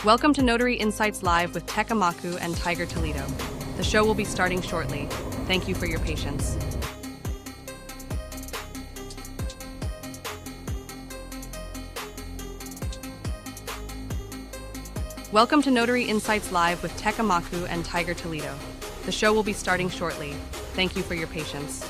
Welcome to Notary Insights Live with Tech Amaku and Tiger Toledo. The show will be starting shortly. Thank you for your patience. Welcome to Notary Insights Live with Tech Amaku and Tiger Toledo. The show will be starting shortly. Thank you for your patience.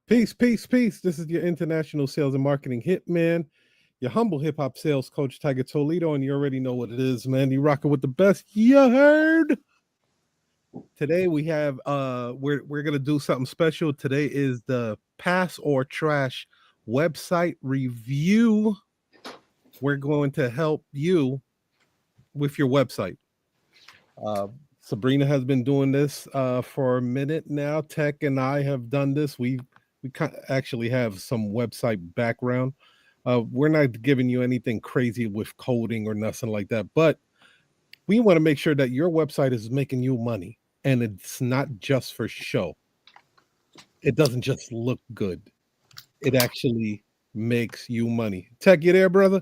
Peace, peace, peace. This is your international sales and marketing hitman, your humble hip hop sales coach, Tiger Toledo, and you already know what it is, man. You rocking with the best. You heard? Today we have we're gonna do something special. Today is the Pass or Trash website review. We're going to help you with your website. Sabrina has been doing this for a minute now. Tech and I have done this. We actually have some website background. We're not giving you anything crazy with coding or nothing like that, but we want to make sure that your website is making you money and it's not just for show. It doesn't just look good. It actually makes you money. Tech, you there, brother?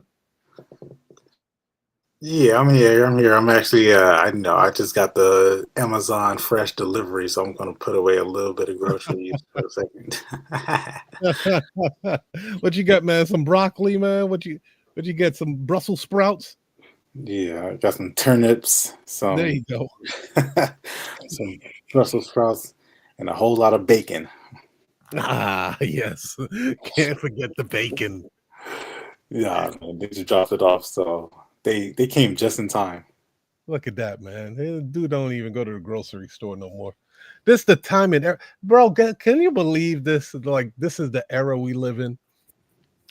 Yeah, I'm here. I'm actually, I know I just got the Amazon fresh delivery, so I'm going to put away a little bit of groceries for a second. What you got, man? Some broccoli, man? What you get? Some Brussels sprouts? Yeah, I got some turnips, There some you go. some Brussels sprouts, and a whole lot of bacon. Ah, yes. Can't forget the bacon. Yeah, man, they just dropped it off, so they came just in time. Look at that, man. Dude don't even go to the grocery store no more. This the time and era. Bro, can you believe this? Like, this is the era we live in.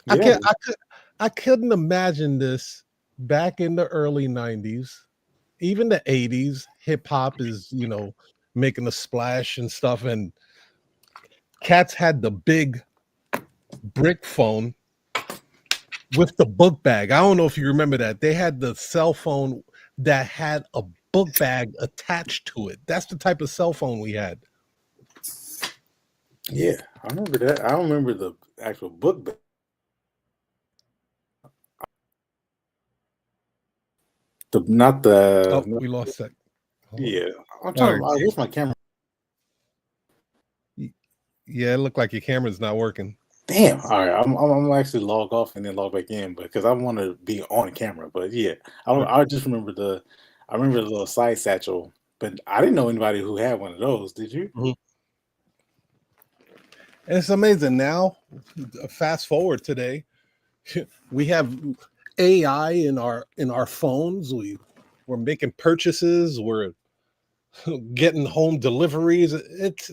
Yeah, I couldn't imagine this back in the early 90s, even the 80s. Hip hop is, making a splash and stuff. And cats had the big brick phone with the book bag. I don't know if you remember that. They had the cell phone that had a book bag attached to it. That's the type of cell phone we had. yeah, I remember that. I don't remember the actual book, but not Oh, the. we lost that. Yeah, I'm All trying to. right. I wish my camera. Yeah, it looked like your camera's not working. Damn. All right. I'm actually log off and then log back in because I want to be on camera. But yeah, I just remember I remember the little side satchel, but I didn't know anybody who had one of those. Did you? Mhm. And it's amazing now. Fast forward today, we have AI in our phones. We're making purchases. We're getting home deliveries. It's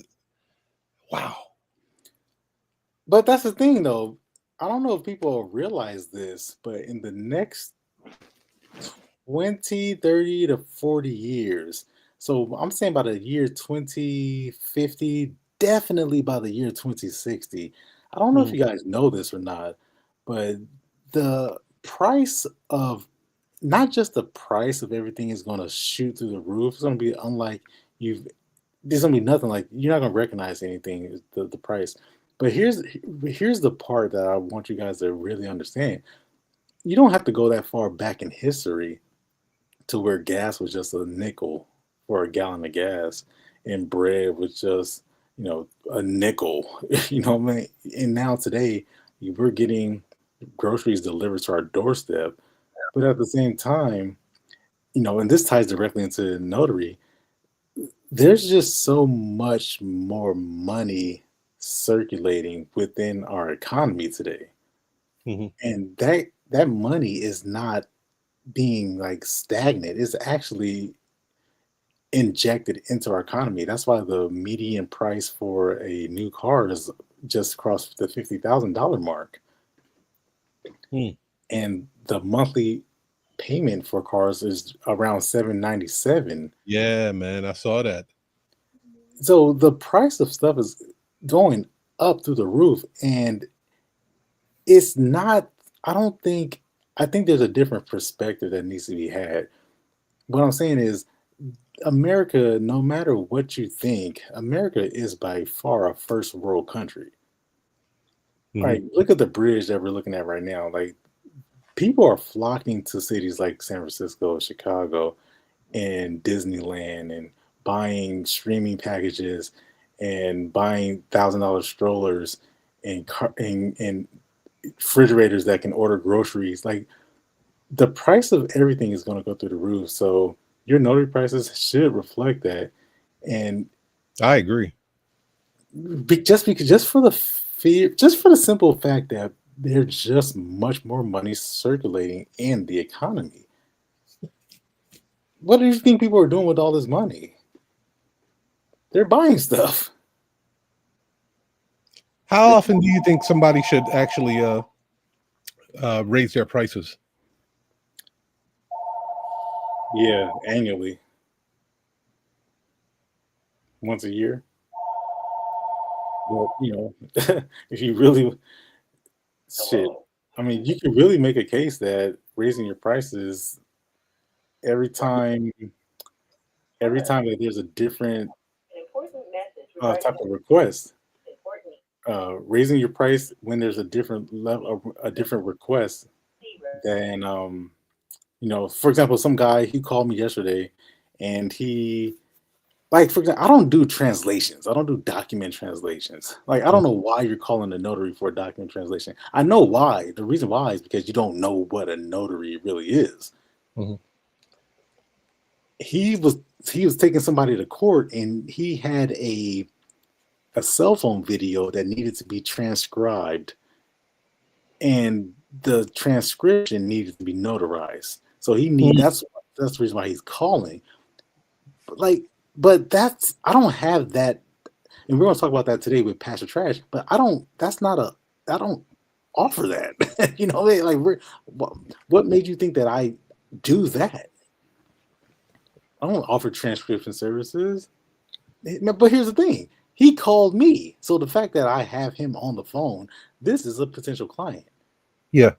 wow. But that's the thing, though. I don't know if people realize this, but in the next 20, 30 to 40 years, so I'm saying by the year 2050, definitely by the year 2060. I don't know if Mhm. you guys know this or not, but the price of not just the price of everything is going to shoot through the roof. It's going to be unlike you've. There's going to be nothing like you're not going to recognize anything the price. But here's the part that I want you guys to really understand. You don't have to go that far back in history to where gas was just a nickel for a gallon of gas, and bread was just a nickel. You know what I mean? And now today we're getting groceries delivered to our doorstep, but at the same time, and this ties directly into notary, there's just so much more money circulating within our economy today. Mhm. And that money is not being like stagnant. It's actually injected into our economy. That's why the median price for a new car is just crossed the $50,000 mark. Mm. And the monthly payment for cars is around 797. Yeah, man, I saw that. So the price of stuff is going up through the roof, and it's not. I don't think. I think there's a different perspective that needs to be had. What I'm saying is, America, no matter what you think, America is by far a first world country. Mhm. Like, look at the bridge that we're looking at right now. Like, people are flocking to cities like San Francisco, Chicago, and Disneyland, and buying streaming packages, and buying $1,000 strollers, and refrigerators that can order groceries. Like, the price of everything is going to go through the roof. So your notary prices should reflect that. And I agree. just for the fear, just for the simple fact that there's just much more money circulating in the economy. What do you think people are doing with all this money? They're buying stuff. How often do you think somebody should actually raise their prices? Yeah, annually, once a year. But if you really shit, I mean, you can really make a case that raising your prices every time, every time that there's a different type of request. Raising your price when there's a different level, a different request than for example, some guy he called me yesterday, and he like for example, I don't do translations. I don't do document translations. Like I don't know why you're calling a notary for a document translation. I know why. The reason why is because you don't know what a notary really is. Mhm. He was he was taking somebody to court, and he had a cell phone video that needed to be transcribed, and the transcription needed to be notarized. So he need Mm. that's the reason why he's calling. But but that's I don't have that, and we're gonna talk about that today with Pastor Trash. But I don't. That's not a. I don't offer that. Like what made you think that I do that? I don't offer transcription services. No, but here's the thing. He called me. So the fact that I have him on the phone, this is a potential client. Yeah.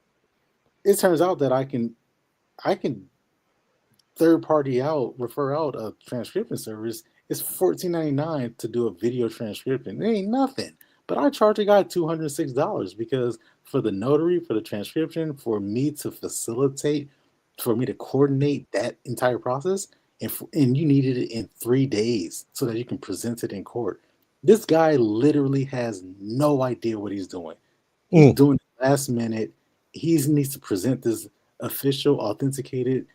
It turns out that I can third party out, refer out a transcription service. It's $14.99 to do a video transcription. It ain't nothing. But I charge a guy $206 because for the notary, for the transcription, for me to facilitate, for me to coordinate that entire process, and you needed it in 3 days so that you can present it in court. This guy literally has no idea what he's doing. He's Mm. doing it last minute. He needs to present this official, authenticated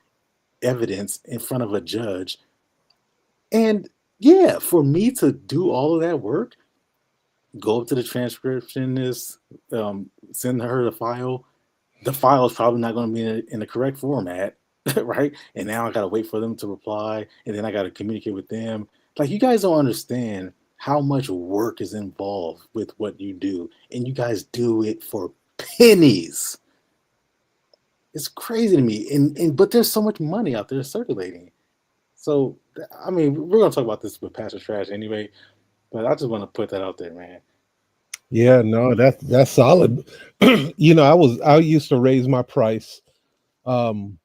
evidence in front of a judge. And yeah, for me to do all of that work, go up to the transcriptionist, send her the file is probably not going to be in the correct format, right? And now I got to wait for them to reply, and then I got to communicate with them. Like, you guys don't understand how much work is involved with what you do, and you guys do it for pennies. It's crazy to me. And but there's so much money out there circulating. So, I mean, we're gonna talk about this with Pastor Trash anyway, but I just want to put that out there, man. Yeah, no, that's solid. I used to raise my price um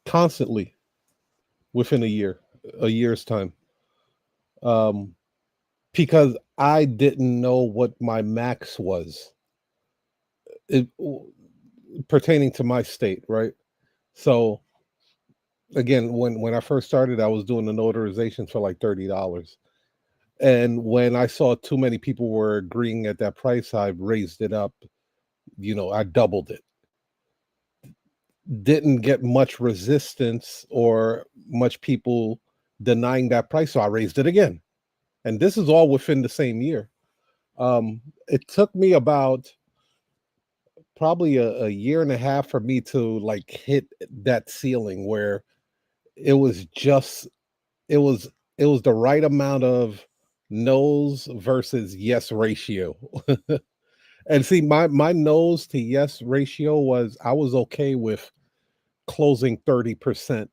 constantly within a year's time. Um because I didn't know what my max was. It, pertaining to my state, right? So again, when I first started, I was doing the notarization for like $30. And when I saw too many people were agreeing at that price, I raised it up. I doubled it. Didn't get much resistance or much people denying that price, so I raised it again. And this is all within the same year. It took me about probably a year and a half for me to like hit that ceiling where it was just it was it was the right amount of no's versus yes ratio. And see, my no's to yes ratio was I was okay with closing 30%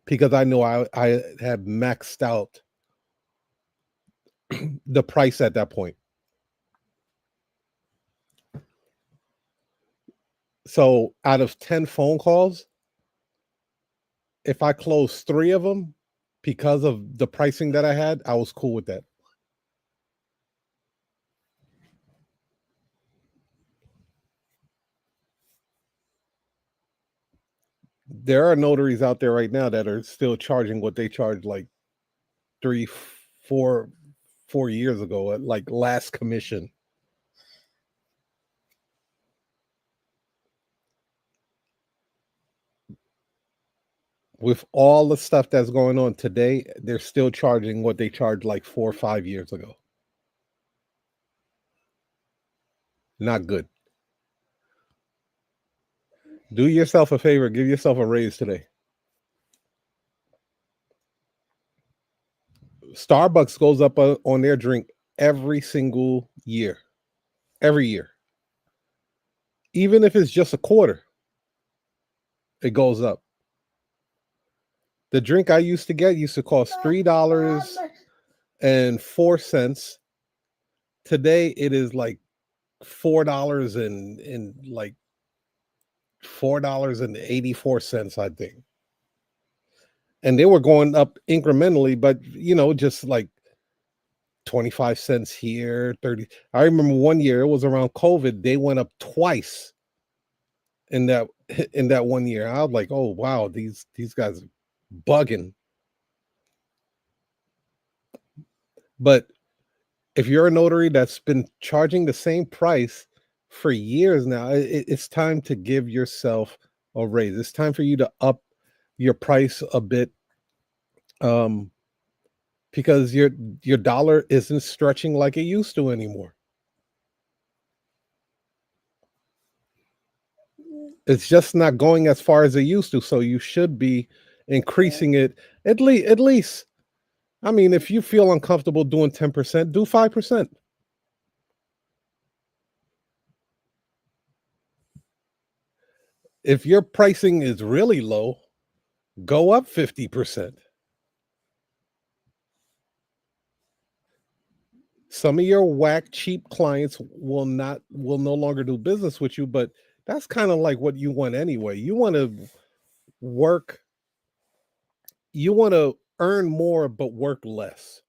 because I know I had maxed out the price at that point. So out of 10 phone calls, if I closed 3 of them because of the pricing that I had, I was cool with that. There are notaries out there right now that are still charging what they charged like 3, 4 years ago at like last commission. With all the stuff that's going on today, they're still charging what they charged like 4 or 5 years ago. Not good. Do yourself a favor, give yourself a raise today. Starbucks goes up on their drink every single year. Every year. Even if it's just a quarter, it goes up. The drink I used to get used to cost $3.04. Today it is like $4 and like $4.84, I think. And they were going up incrementally, but just like 25 cents here, 30. I remember one year, it was around COVID, they went up twice in that 1 year. I was like, oh wow, these guys are bugging. But if you're a notary that's been charging the same price for years now, it's time to give yourself a raise. It's time for you to up your price a bit, because your dollar isn't stretching like it used to anymore. It's just not going as far as it used to. So you should be increasing it at least. I mean, if you feel uncomfortable doing 10%, do 5%. If your pricing is really low, go up 50%. Some of your whack cheap clients will no longer do business with you, but that's kind of like what you want anyway. You want to work, you want to earn more but work less.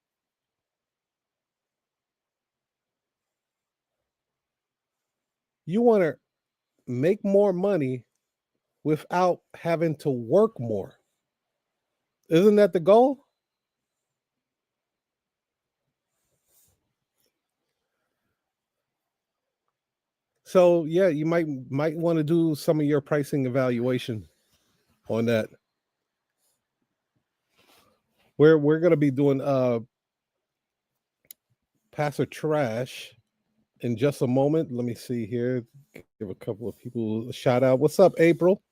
You want to make more money without having to work more. Isn't that the goal? So yeah, you might want to do some of your pricing evaluation on that. We're gonna be doing pass or trash in just a moment. Let me see here. Give a couple of people a shout out. What's up, April?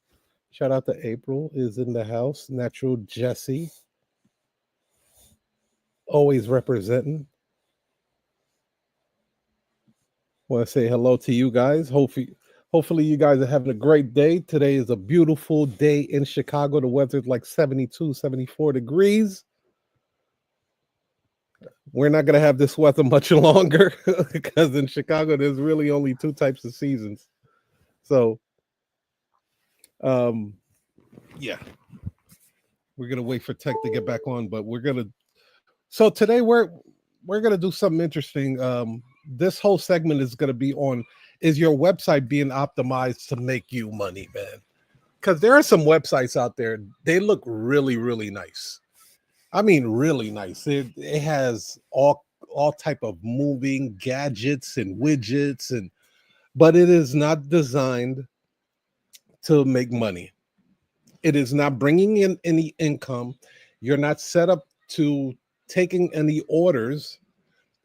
Shout out to April is in the house. Natural Jesse, always representing. Want to say hello to you guys. Hopefully you guys are having a great day. Today is a beautiful day in Chicago. The weather's like 72, 74 degrees. We're not going to have this weather much longer because in Chicago there's really only 2 types of seasons. So yeah, we're gonna wait for Tech to get back on, but so today we're gonna do something interesting. This whole segment is gonna be on, is your website being optimized to make you money, man? Because there are some websites out there, they look really, really nice. I mean, really nice. It has all type of moving gadgets and widgets, but it is not designed to make money. It is not bringing in any income. You're not set up to taking any orders.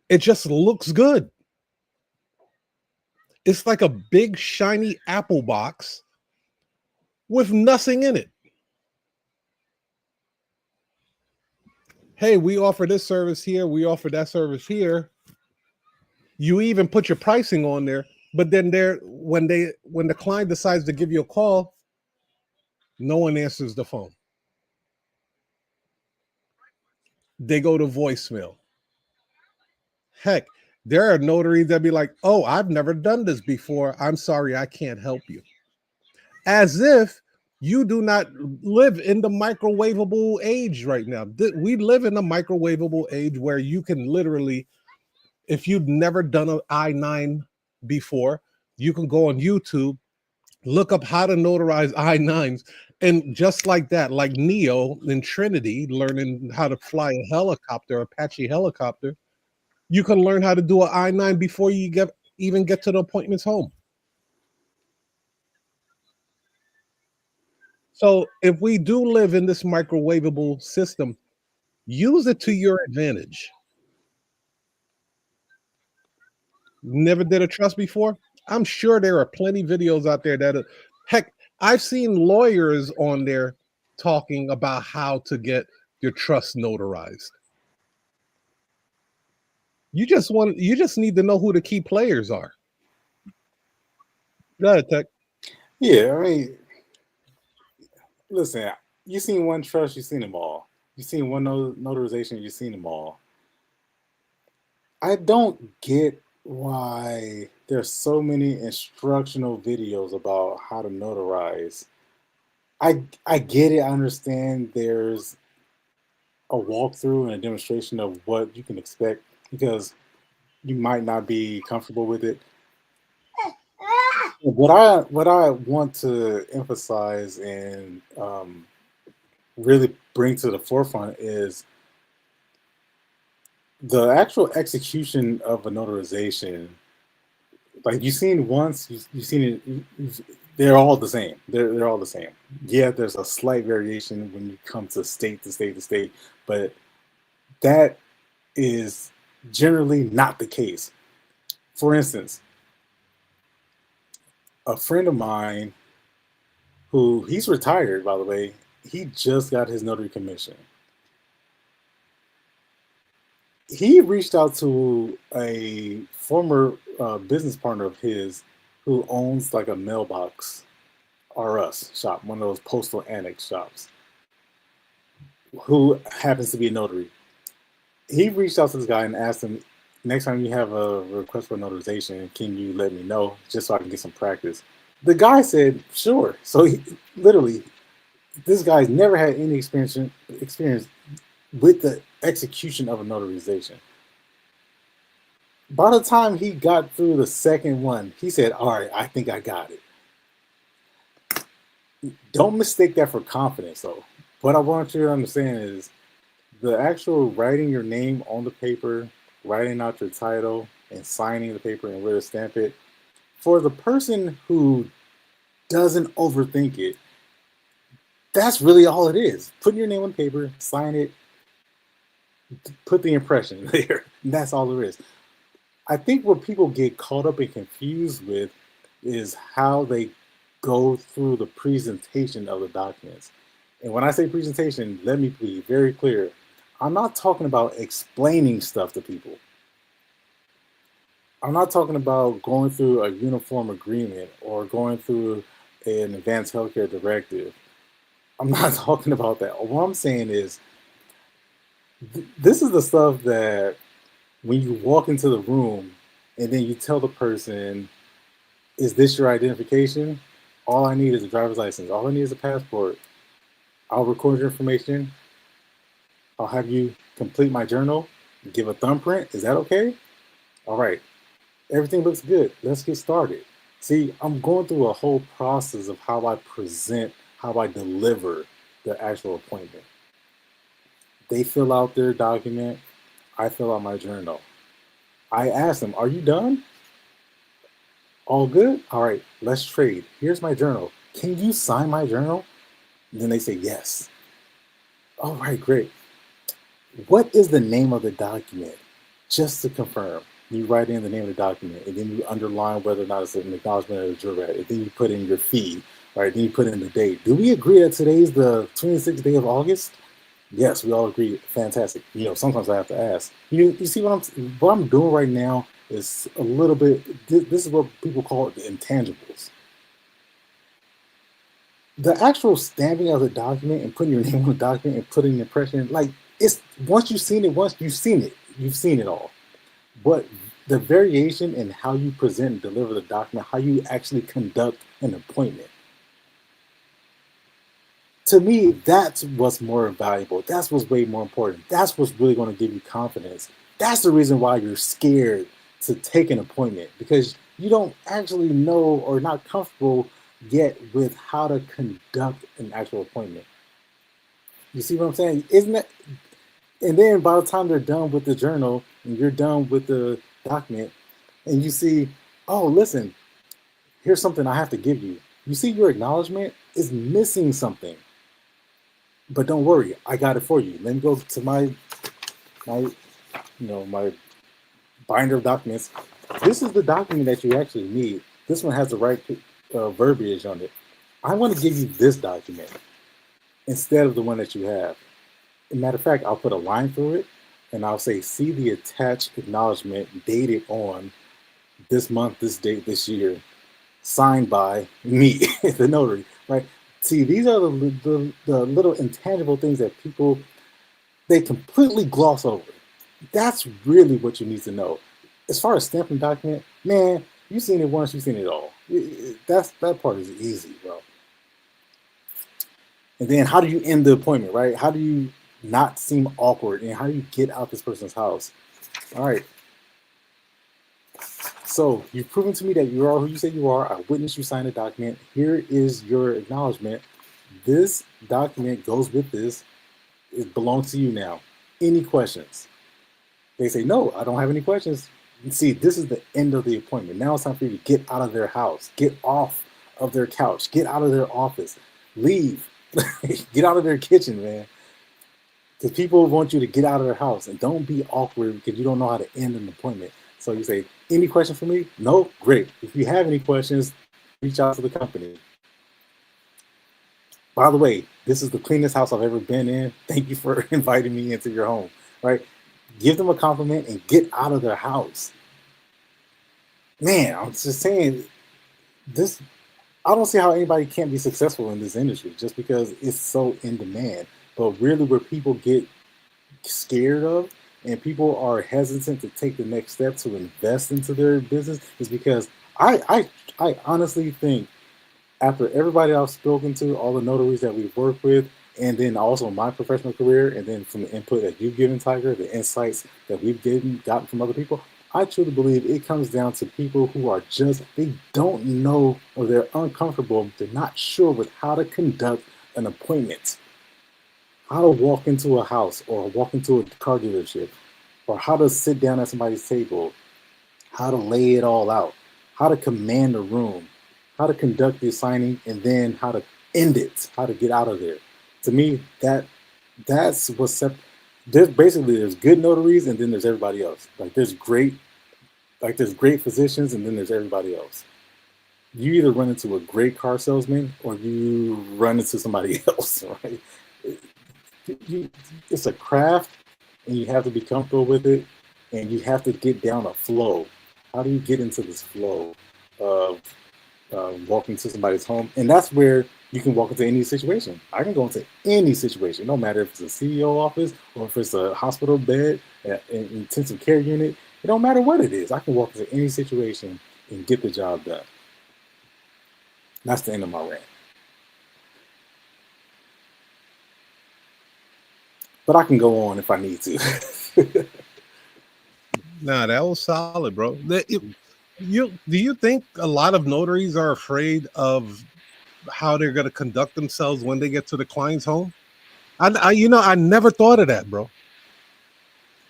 It just looks good. It's like a big shiny Apple box with nothing in it. Hey, we offer this service here, we offer that service here. You even put your pricing on there, but then when the client decides to give you a call, no one answers the phone. they go to voicemail. Heck, there are notaries that be like, oh, I've never done this before. I'm sorry, I can't help you. As if you do not live in the microwavable age right now. We live in a microwavable age where you can literally, if you've never done an I-9 before, you can go on YouTube, look up how to notarize I-9s, and just like that, like Neo in Trinity, learning how to fly a helicopter, Apache helicopter, you can learn how to do an I-9 before you even get to the appointment's home. So if we do live in this microwavable system, use it to your advantage. Never did a trust before? I'm sure there are plenty videos out there that heck, I've seen lawyers on there talking about how to get your trust notarized. You just need to know who the key players are. Go ahead, Tech. Yeah, I mean, listen, you seen one trust, you seen them all. You seen one notarization, you seen them all. I don't get why there's so many instructional videos about how to notarize. I get it. I understand there's a walkthrough and a demonstration of what you can expect because you might not be comfortable with it. What I want to emphasize and really bring to the forefront is the actual execution of a notarization. Like you've seen once, you've seen it. They're all the same. They're all the same. Yeah, there's a slight variation when you come to state to state to state, but that is generally not the case. For instance, a friend of mine who he's retired, by the way, he just got his notary commission. He reached out to a former business partner of his who owns like a mailbox R Us shop, one of those postal annex shops, who happens to be a notary. He reached out to this guy and asked him, next time you have a request for notarization, can you let me know just so I can get some practice? The guy said, sure. So he, literally, this guy's never had any experience with the execution of a notarization. By the time he got through the second one, he said, all right, I think I got it. Don't mistake that for confidence, though. What I want you to understand is the actual writing your name on the paper, writing out your title, and signing the paper and where to stamp it. For the person who doesn't overthink it, that's really all it is. Putting your name on paper, sign it, put the impression there. That's all there is. I think what people get caught up and confused with is how they go through the presentation of the documents. And when I say presentation, let me be very clear. I'm not talking about explaining stuff to people. I'm not talking about going through a uniform agreement or going through an advanced healthcare directive. I'm not talking about that. What I'm saying is, this is the stuff that when you walk into the room and then you tell the person, is this your identification? All I need is a driver's license. All I need is a passport. I'll record your information. I'll have you complete my journal, give a thumbprint. Is that okay? All right. Everything looks good. Let's get started. See, I'm going through a whole process of how I present, how I deliver the actual appointment. They fill out their document. I fill out my journal. I ask them, are you done? All good? All right, let's trade. Here's my journal. Can you sign my journal? And then they say yes. All right, great. What is the name of the document? Just to confirm. You write in the name of the document, and then you underline whether or not it's an acknowledgement of the jurat, and then you put in your fee, right? Then you put in the date. Do we agree that today's the 26th day of August? Yes, we all agree. Fantastic. You know, sometimes I have to ask. You see what I'm doing right now is a little bit. This is what people call it the intangibles. The actual stamping of the document and putting your name on the document and putting an impression, like It's once you've seen it, once you've seen it, you've seen it all. But the variation in how you present and deliver the document, how you actually conduct an appointment, to me, that's what's more valuable. That's what's way more important. That's what's really going to give you confidence. That's the reason why you're scared to take an appointment because you don't actually know or not comfortable yet with how to conduct an actual appointment. You see what I'm saying? Isn't that? And then by the time they're done with the journal and you're done with the document, and you see, oh, listen, here's something I have to give you. You see, your acknowledgement is missing something. But don't worry, I got it for you. Let me go to my binder of documents. This is the document that you actually need. This one has the right verbiage on it. I want to give you this document instead of the one that you have. As a matter of fact, I'll put a line through it and I'll say, see the attached acknowledgement dated on this month, this date, this year, signed by me, the notary, right? See, these are the little intangible things that people, they completely gloss over. That's really what you need to know. As far as stamping document, man, you've seen it once, you've seen it all. That part is easy, bro. And then how do you end the appointment, right? How do you not seem awkward? And how do you get out this person's house? All right. So you've proven to me that you are who you say you are. I witnessed you sign a document. Here is your acknowledgement. This document goes with this. It belongs to you now. Any questions? They say, no, I don't have any questions. And see, this is the end of the appointment. Now it's time for you to get out of their house, get off of their couch, get out of their office, leave, get out of their kitchen, man. Because people want you to get out of their house and don't be awkward because you don't know how to end an appointment. So you say, any question for me? No? Great. If you have any questions, reach out to the company. By the way, this is the cleanest house I've ever been in. Thank you for inviting me into your home, right? Give them a compliment and get out of their house. Man, I'm just saying, this, I don't see how anybody can't be successful in this industry just because it's so in demand. But really where people get scared of and people are hesitant to take the next step to invest into their business is because I honestly think after everybody I've spoken to, all the notaries that we've worked with, and then also my professional career, and then from the input that you've given, Tiger, the insights that we've gotten from other people, I truly believe it comes down to people who are just, they don't know or they're uncomfortable, they're not sure with how to conduct an appointment, how to walk into a house or walk into a car dealership, or how to sit down at somebody's table, how to lay it all out, how to command a room, how to conduct the signing, and then how to end it, how to get out of there. To me, that's what's there's basically there's good notaries and then there's everybody else. There's great physicians and then there's everybody else. You either run into a great car salesman or you run into somebody else, right? It's a craft and you have to be comfortable with it and you have to get down a flow. How do you get into this flow of walking to somebody's home? And that's where you can walk into any situation. I can go into any situation, no matter if it's a CEO office or if it's a hospital bed, an intensive care unit. It don't matter what it is. I can walk into any situation and get the job done. That's the end of my rant. But I can go on if I need to. Nah, that was solid, bro. Do you think a lot of notaries are afraid of how they're going to conduct themselves when they get to the client's home? I never thought of that, bro.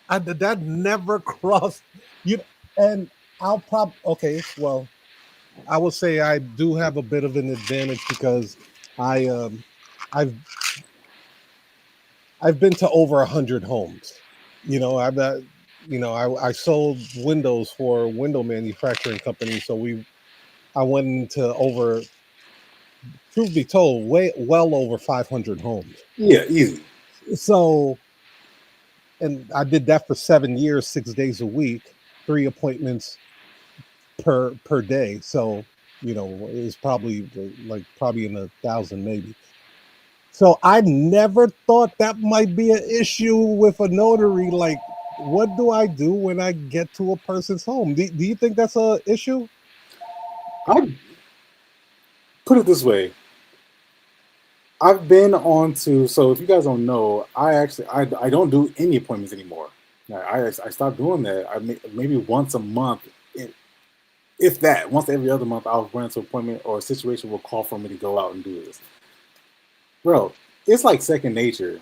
That never crossed you. And okay. Well, I would say I do have a bit of an advantage because I I've I've been to over 100 homes. I sold windows for a window manufacturing company, so I went into over, truth be told, well over 500 homes. Yeah, easy. So, and I did that for 7 years, 6 days a week, 3 appointments per day. So, it was probably in 1,000 maybe. So I never thought that might be an issue with a notary. Like, what do I do when I get to a person's home? Do you think that's a issue? I put it this way. I've been on to, so if you guys don't know, I don't do any appointments anymore. I stopped doing that. Maybe once a month, if that, once every other month, I'll run into an appointment or a situation will call for me to go out and do this. Bro, it's like second nature.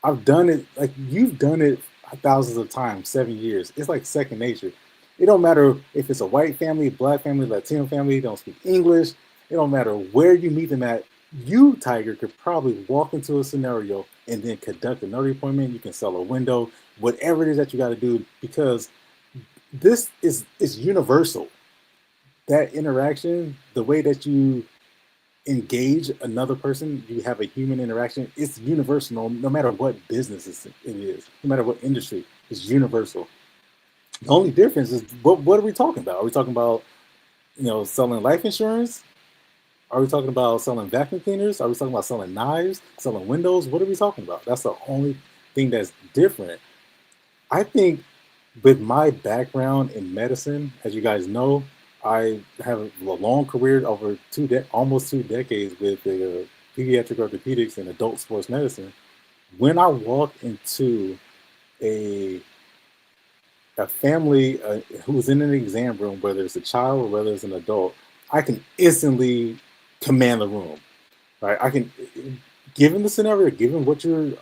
I've done it, like you've done it thousands of times, 7 years. It's like second nature. It don't matter if it's a white family, black family, Latino family, don't speak English. It don't matter where you meet them at. You, Tiger, could probably walk into a scenario and then conduct a notary appointment. You can sell a window, whatever it is that you got to do, because this is universal. That interaction, the way that you engage another person, you have a human interaction, it's universal no matter what business it is, no matter what industry, it's universal. The only difference is what are we talking about? Are we talking about, selling life insurance? Are we talking about selling vacuum cleaners? Are we talking about selling knives, selling windows? What are we talking about? That's the only thing that's different. I think with my background in medicine, as you guys know, I have a long career over almost 2 decades with pediatric orthopedics and adult sports medicine. When I walk into a a family who's in an exam room, whether it's a child or whether it's an adult, I can instantly command the room. Right? I can, given the scenario, given what you're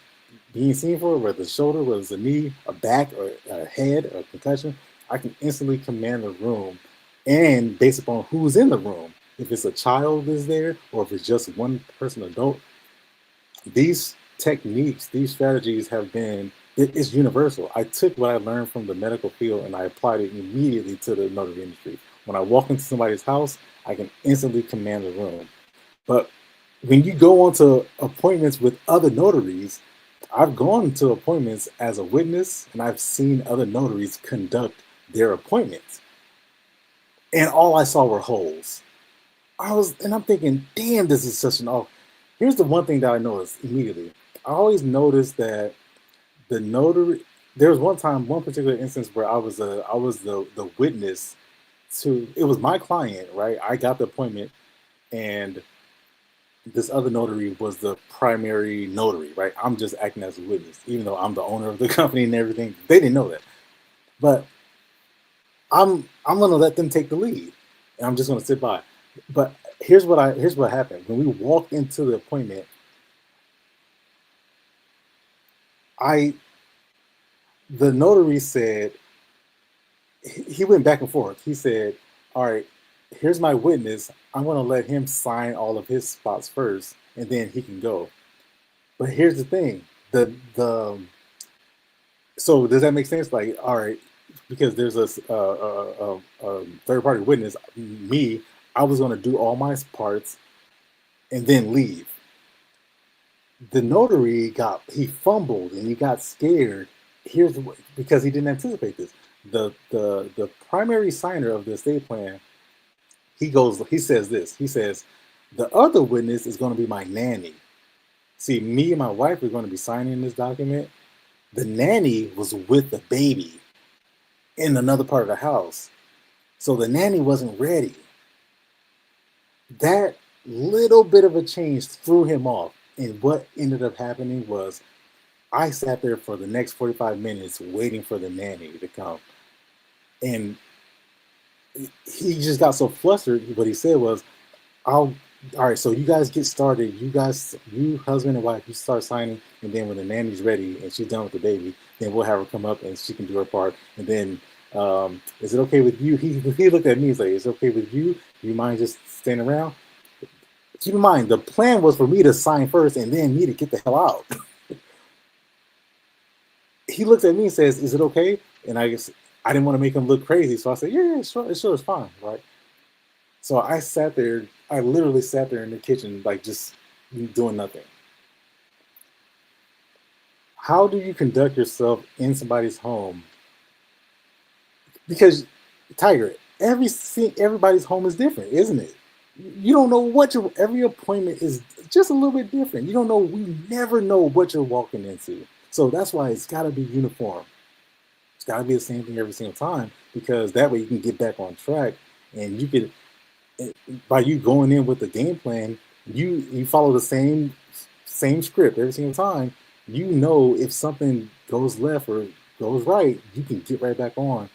being seen for, whether it's a shoulder, whether it's a knee, a back, or a head, or a concussion, I can instantly command the room. And based upon who's in the room, if it's a child is there, or if it's just one person adult, these techniques, these strategies it's universal. I took what I learned from the medical field and I applied it immediately to the notary industry. When I walk into somebody's house, I can instantly command the room. But when you go onto appointments with other notaries, I've gone to appointments as a witness and I've seen other notaries conduct their appointments. And all I saw were holes. I'm thinking, damn, this is such an off. Here's the one thing that I noticed immediately. I always noticed that the notary, there was one particular instance where I was the witness to, it was my client, right? I got the appointment and this other notary was the primary notary, right? I'm just acting as a witness, even though I'm the owner of the company and everything. They didn't know that, but I'm gonna let them take the lead, and I'm just gonna sit by. But here's what happened when we walked into the appointment. The notary said he went back and forth. He said, "All right, here's my witness. I'm gonna let him sign all of his spots first, and then he can go." But here's the thing: the so does that make sense? Like, all right, because there's a third party witness, me, I was going to do all my parts and then leave. The notary he fumbled and he got scared. Because he didn't anticipate this. The primary signer of the estate plan, he says this. He says, the other witness is going to be my nanny. See, me and my wife are going to be signing this document. The nanny was with the baby in another part of the house. So the nanny wasn't ready. That little bit of a change threw him off. And what ended up happening was I sat there for the next 45 minutes waiting for the nanny to come. And he just got so flustered. What he said was, all right, so you guys get started. You husband and wife, you start signing, and then when the nanny's ready and she's done with the baby, then we'll have her come up and she can do her part. And then, is it okay with you? He looked at me. He's like, "Is it okay with you? Do you mind just staying around?" Keep in mind, the plan was for me to sign first and then me to get the hell out. He looks at me and says, "Is it okay?" And I didn't want to make him look crazy, so I said, "Yeah, sure, it's fine, right?" So I sat there. I literally sat there in the kitchen, like just doing nothing. How do you conduct yourself in somebody's home? Because, Tiger, everybody's home is different, isn't it? You don't know every appointment is just a little bit different. You don't know, we never know what you're walking into. So that's why it's got to be uniform. It's got to be the same thing every single time, because that way you can get back on track, and you can, by you going in with the game plan, you follow the same script every single time. You know, if something goes left or goes right, you can get right back on.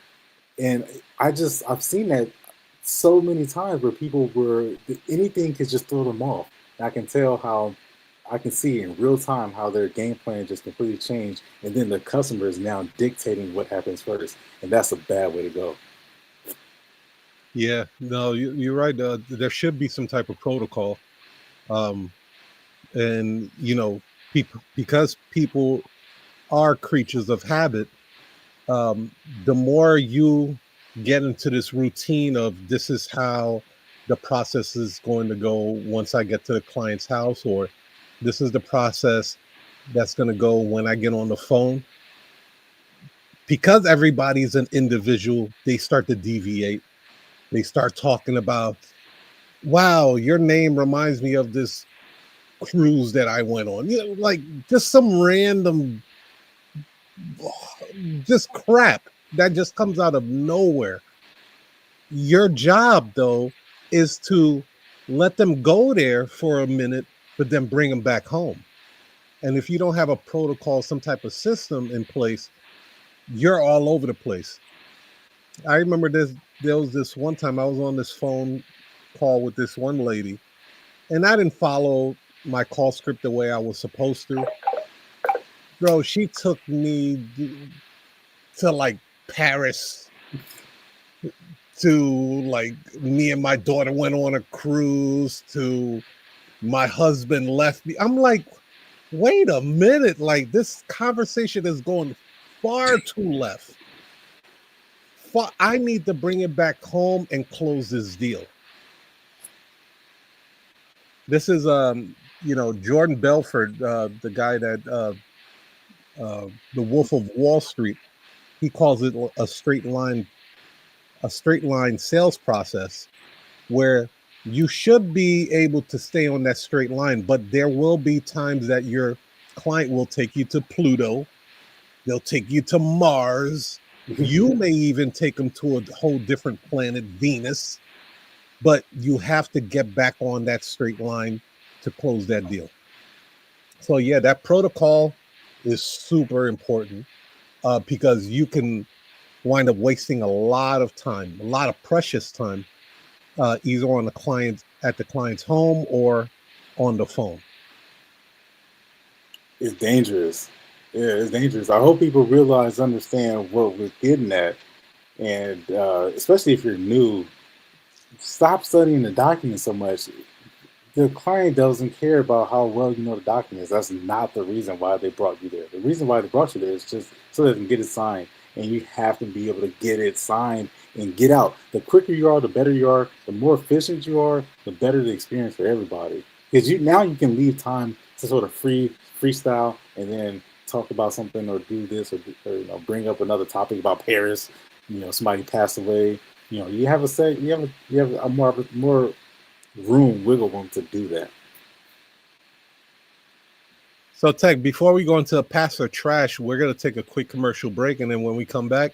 And I've seen that so many times where people were, anything could just throw them off. And I can see in real time how their game plan just completely changed, and then the customer is now dictating what happens first, and that's a bad way to go. Yeah, no, you're right. There should be some type of protocol, um, and people, because people are creatures of habit. The more you get into this routine of this is how the process is going to go once I get to the client's house, or this is the process that's going to go when I get on the phone. Because everybody's an individual, they start to deviate. They start talking about, wow, your name reminds me of this cruise that I went on. Like just some random, just crap that just comes out of nowhere. Your job, though, is to let them go there for a minute, but then bring them back home. And if you don't have a protocol, some type of system in place, you're all over the place. I remember there was this one time I was on this phone call with this one lady, and I didn't follow my call script the way I was supposed to. Bro, she took me to like Paris, to like me and my daughter went on a cruise, to my husband left me. I'm like, wait a minute, like this conversation is going far too left. I need to bring it back home and close this deal. This is Jordan Belfort, the guy that the Wolf of Wall Street, he calls it a straight line sales process, where you should be able to stay on that straight line, but there will be times that your client will take you to Pluto, they'll take you to Mars, you may even take them to a whole different planet, Venus, but you have to get back on that straight line to close that deal. So yeah, that protocol is super important, because you can wind up wasting a lot of time, a lot of precious time, either on at the client's home or on the phone. It's dangerous. Yeah, it's dangerous. I hope people understand what we're getting at, and especially if you're new, stop studying the document so much. The client doesn't care about how well you know the documents. That's not the reason why they brought you there. The reason why they brought you there is just so they can get it signed. And you have to be able to get it signed and get out. The quicker you are, the better you are. The more efficient you are, the better the experience for everybody. Because now you can leave time to sort of freestyle, and then talk about something, or do this, or bring up another topic about Paris. Somebody passed away. You have you have a more wiggle room to do that. So Tech, before we go into pass or trash, we're gonna take a quick commercial break, and then when we come back,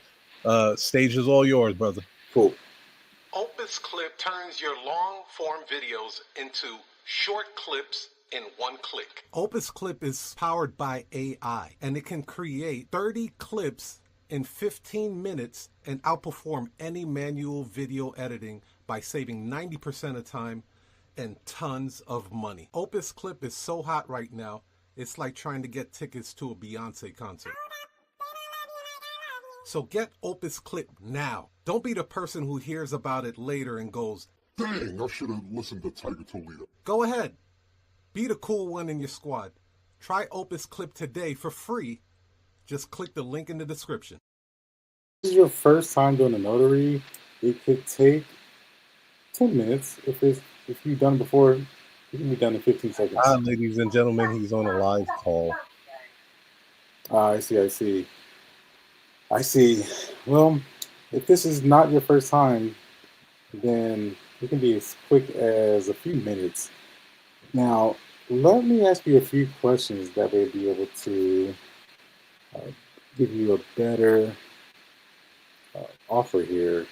stage is all yours, brother. Cool. Opus Clip turns your long form videos into short clips in one click. Opus Clip is powered by AI, and it can create 30 clips in 15 minutes and outperform any manual video editing by saving 90% of time and tons of money. Opus Clip is so hot right now, it's like trying to get tickets to a Beyonce concert. So get Opus Clip now. Don't be the person who hears about it later and goes, dang, I should have listened to Tiger Toledo. Go ahead. Be the cool one in your squad. Try Opus Clip today for free. Just click the link in the description. This is your first time doing a notary, it could take 10 minutes. If you've done it before, it can be done in 15 seconds. Ladies and gentlemen, he's on a live call. I see. Well, if this is not your first time, then it can be as quick as a few minutes. Now, let me ask you a few questions that may be able to uh, give you a better offer here.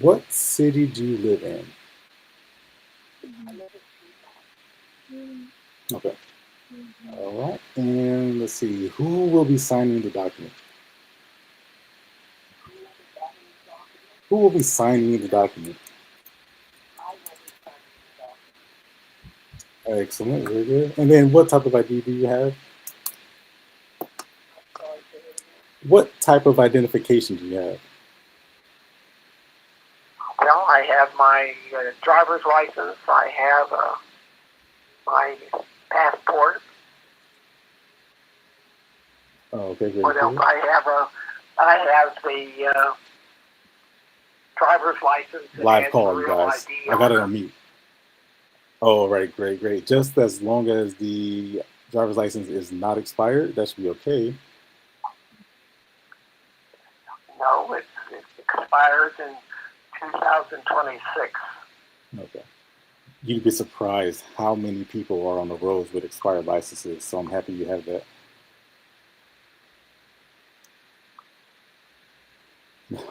What city do you live in? Okay. All right. And let's see, who will be signing the document? Who will be signing the document? Excellent. Very good. And then what type of ID do you have? What type of identification do you have? Well, I have my driver's license. I have my passport. Oh, okay, very What else? good. I have the driver's license. Live and call, you real guys. ID I got it it. on mute. Oh, right, great, great. Just as long as the driver's license is not expired, that should be okay. No, it expires in 2026. Okay. You'd be surprised how many people are on the roads with expired licenses. So I'm happy you have that.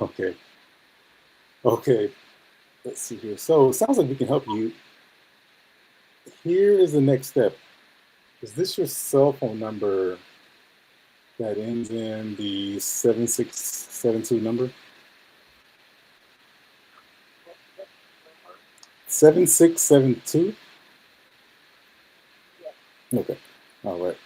Okay. Okay. Let's see here. So it sounds like we can help you. Here is the next step. Is this your cell phone number that ends in the 7672 number? 7672? Okay. All right.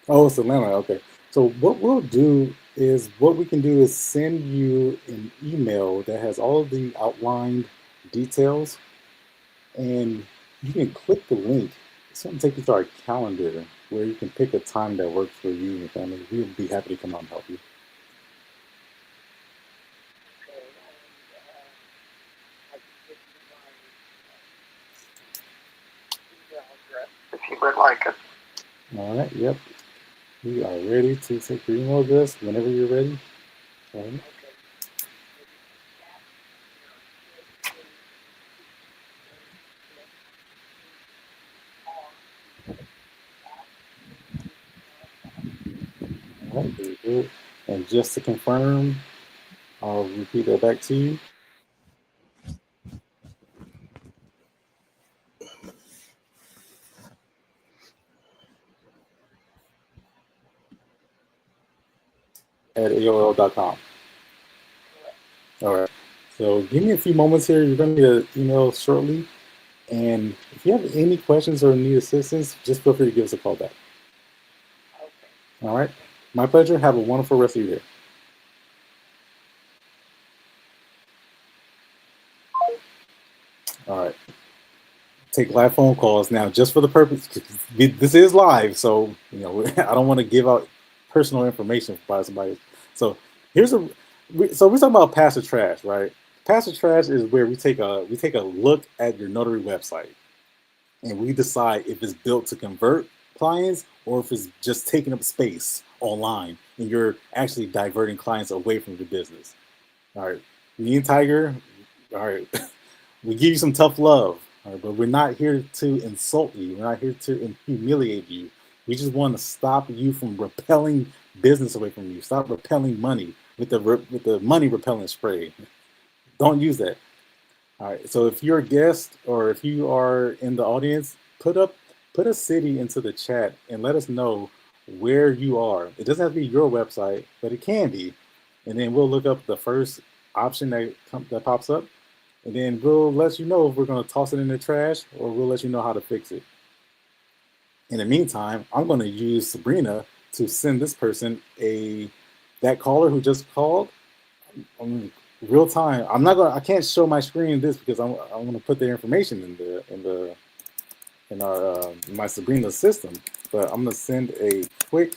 Oh, it's a landline. Okay. So what we'll do is what we can do is send you an email that has all of the outlined details, and you can click the link. It's going to take you to our calendar where you can pick a time that works for you and your family. We'll be happy to come out and help you. If you would like it. All right. Yep. We are ready to take your email address whenever you're ready. All right. All right. Very good. And just to confirm, I'll repeat that back to you. At AOL.com. All right. So give me a few moments here. You're going to get an email shortly. And if you have any questions or need assistance, just feel free to give us a call back. All right. My pleasure. Have a wonderful rest of your day. All right. Take live phone calls now, just for the purpose. This is live, so I don't want to give out personal information by somebody. So here's so we're talking about passive trash, right? Passive trash is where we take a look at your notary website, and we decide if it's built to convert clients or if it's just taking up space online, and you're actually diverting clients away from your business. All right, me and Tiger. All right. We give you some tough love, all right, but we're not here to insult you. We're not here to humiliate you. We just want to stop you from repelling business away from you. Stop repelling money with the money repellent spray. Don't use that. All right. So if you're a guest or if you are in the audience, put a city into the chat and let us know where you are. It doesn't have to be your website, but it can be. And then we'll look up the first option that pops up. And then we'll let you know if we're going to toss it in the trash or we'll let you know how to fix it. In the meantime, I'm going to use Sabrina to send this person that caller who just called real time. I can't show my screen this because I'm going to put their information in my Sabrina system, but I'm going to send a quick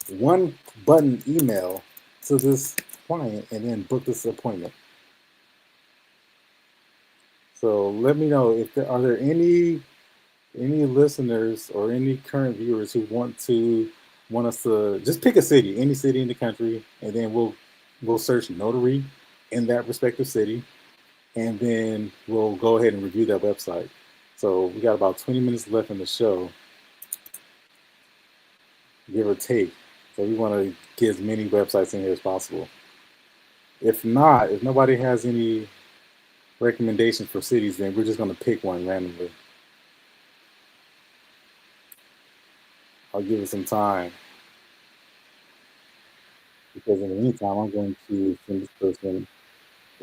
one button email to this client and then book this appointment. So let me know if are there any listeners or any current viewers who want us to just pick a city, any city in the country, and then we'll search notary in that respective city, and then we'll go ahead and review that website. So we got about 20 minutes left in the show, give or take. So we want to get as many websites in here as possible. If not, if nobody has any recommendations for cities, then we're just going to pick one randomly. I'll give it some time. Because in the meantime, I'm going to send this person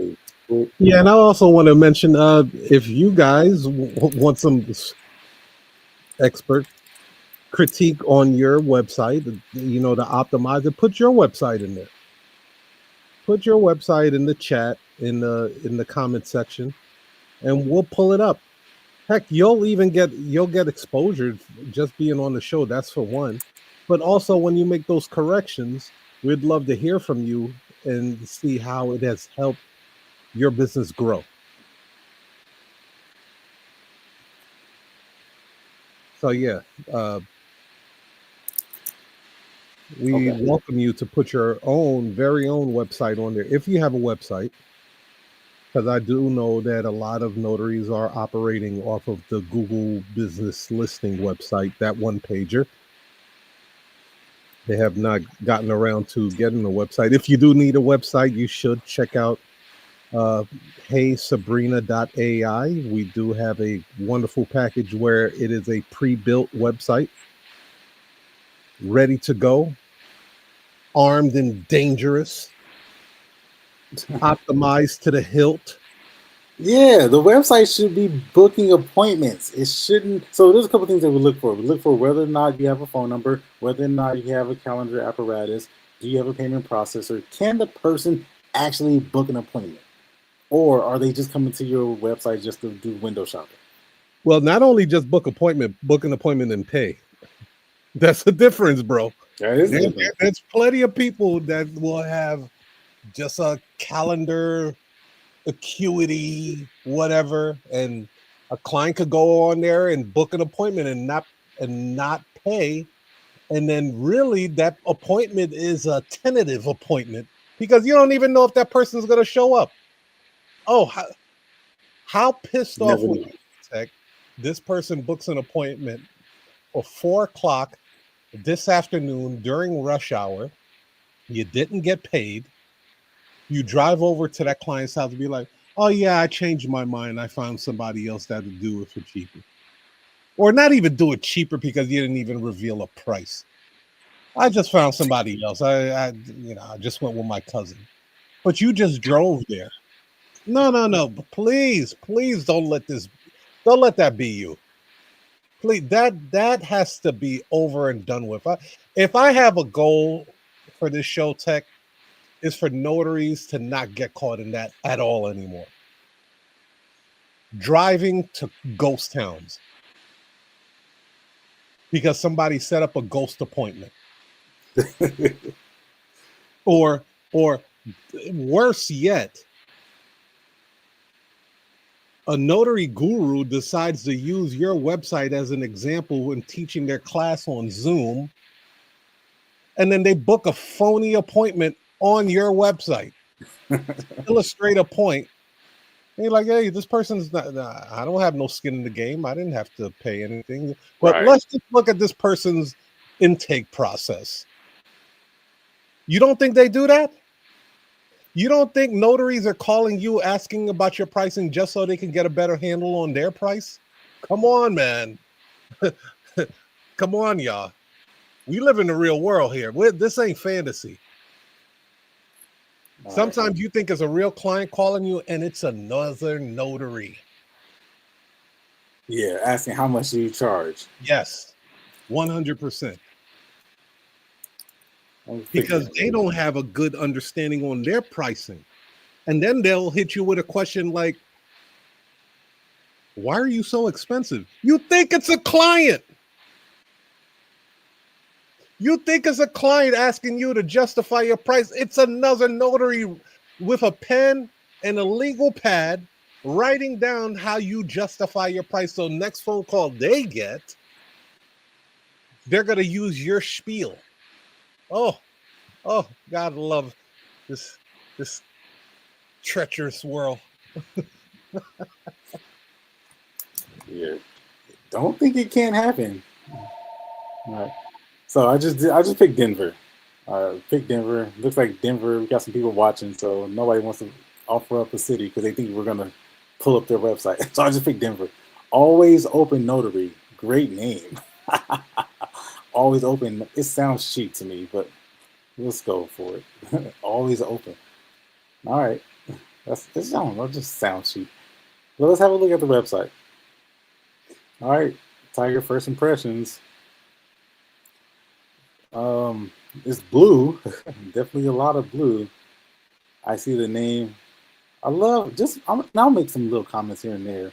a quick. Yeah, and I also want to mention if you guys want some expert critique on your website, you know, to optimize it, put your website in there. Put your website in the chat in the comment section, and we'll pull it up. Heck, you'll get exposure just being on the show. That's for one. But also when you make those corrections, we'd love to hear from you and see how it has helped your business grow. So yeah, uh, we Okay. welcome you to put your own very own website on there if you have a website, because I do know that a lot of notaries are operating off of the Google Business Listing website, that one pager. They have not gotten around to getting a website. If you do need a website, you should check out uh, Hey Sabrina AI. We do have a wonderful package where it is a pre-built website ready to go, armed and dangerous, optimized to the hilt. Yeah, the website should be booking appointments. It shouldn't. So there's a couple things that we look for. We look for whether or not you have a phone number, whether or not you have a calendar apparatus, do you have a payment processor, can the person actually book an appointment, or are they just coming to your website just to do window shopping? Well, not only just book an appointment and pay. That's the difference, bro. That is different. There's plenty of people that will have just a calendar acuity, whatever, and a client could go on there and book an appointment and not pay, and then really that appointment is a tentative appointment because you don't even know if that person's going to show up. Oh, how pissed You off never would know. you be, Tech? This person books an appointment for 4 o'clock this afternoon during rush hour. You didn't get paid. You drive over to that client's house and be like, "Oh yeah, I changed my mind. I found somebody else that'll do it for cheaper," or not even do it cheaper because you didn't even reveal a price. I just found somebody else. I just went with my cousin, but you just drove there. No, no, no. But please, please don't let that be you. Please, that has to be over and done with. If I have a goal for this show, Tech, is for notaries to not get caught in that at all anymore. Driving to ghost towns because somebody set up a ghost appointment, or worse yet, a notary guru decides to use your website as an example when teaching their class on Zoom, and then they book a phony appointment on your website, illustrate a point, and you're like, "Hey, this person's not. Nah, I don't have no skin in the game. I didn't have to pay anything." But Right. let's just look at this person's intake process. You don't think they do that? You don't think notaries are calling you asking about your pricing just so they can get a better handle on their price? Come on, man. Come on, y'all. We live in the real world here. This ain't fantasy. All right. Sometimes you think it's a real client calling you and it's another notary. Yeah, asking how much do you charge? Yes, 100%. I'm Because figuring. they don't have a good understanding on their pricing. And then they'll hit you with a question like, "Why are you so expensive?" You think it's a client. You think it's a client asking you to justify your price. It's another notary with a pen and a legal pad writing down how you justify your price. So next phone call they get, they're going to use your spiel. Oh, oh, God love this treacherous world. Yeah, don't think it can't happen. All right. So I just picked Denver. Picked Denver. Looks like Denver. We got some people watching, so nobody wants to offer up a city because they think we're gonna pull up their website. So I just picked Denver. Always Open Notary. Great name. Always Open. It sounds cheap to me, but let's go for it. Always Open. All right. That's I don't know. Just sounds cheap. But let's have a look at the website. All right. Tiger first impressions. It's blue. Definitely a lot of blue. I see the name. I love I'll make some little comments here and there.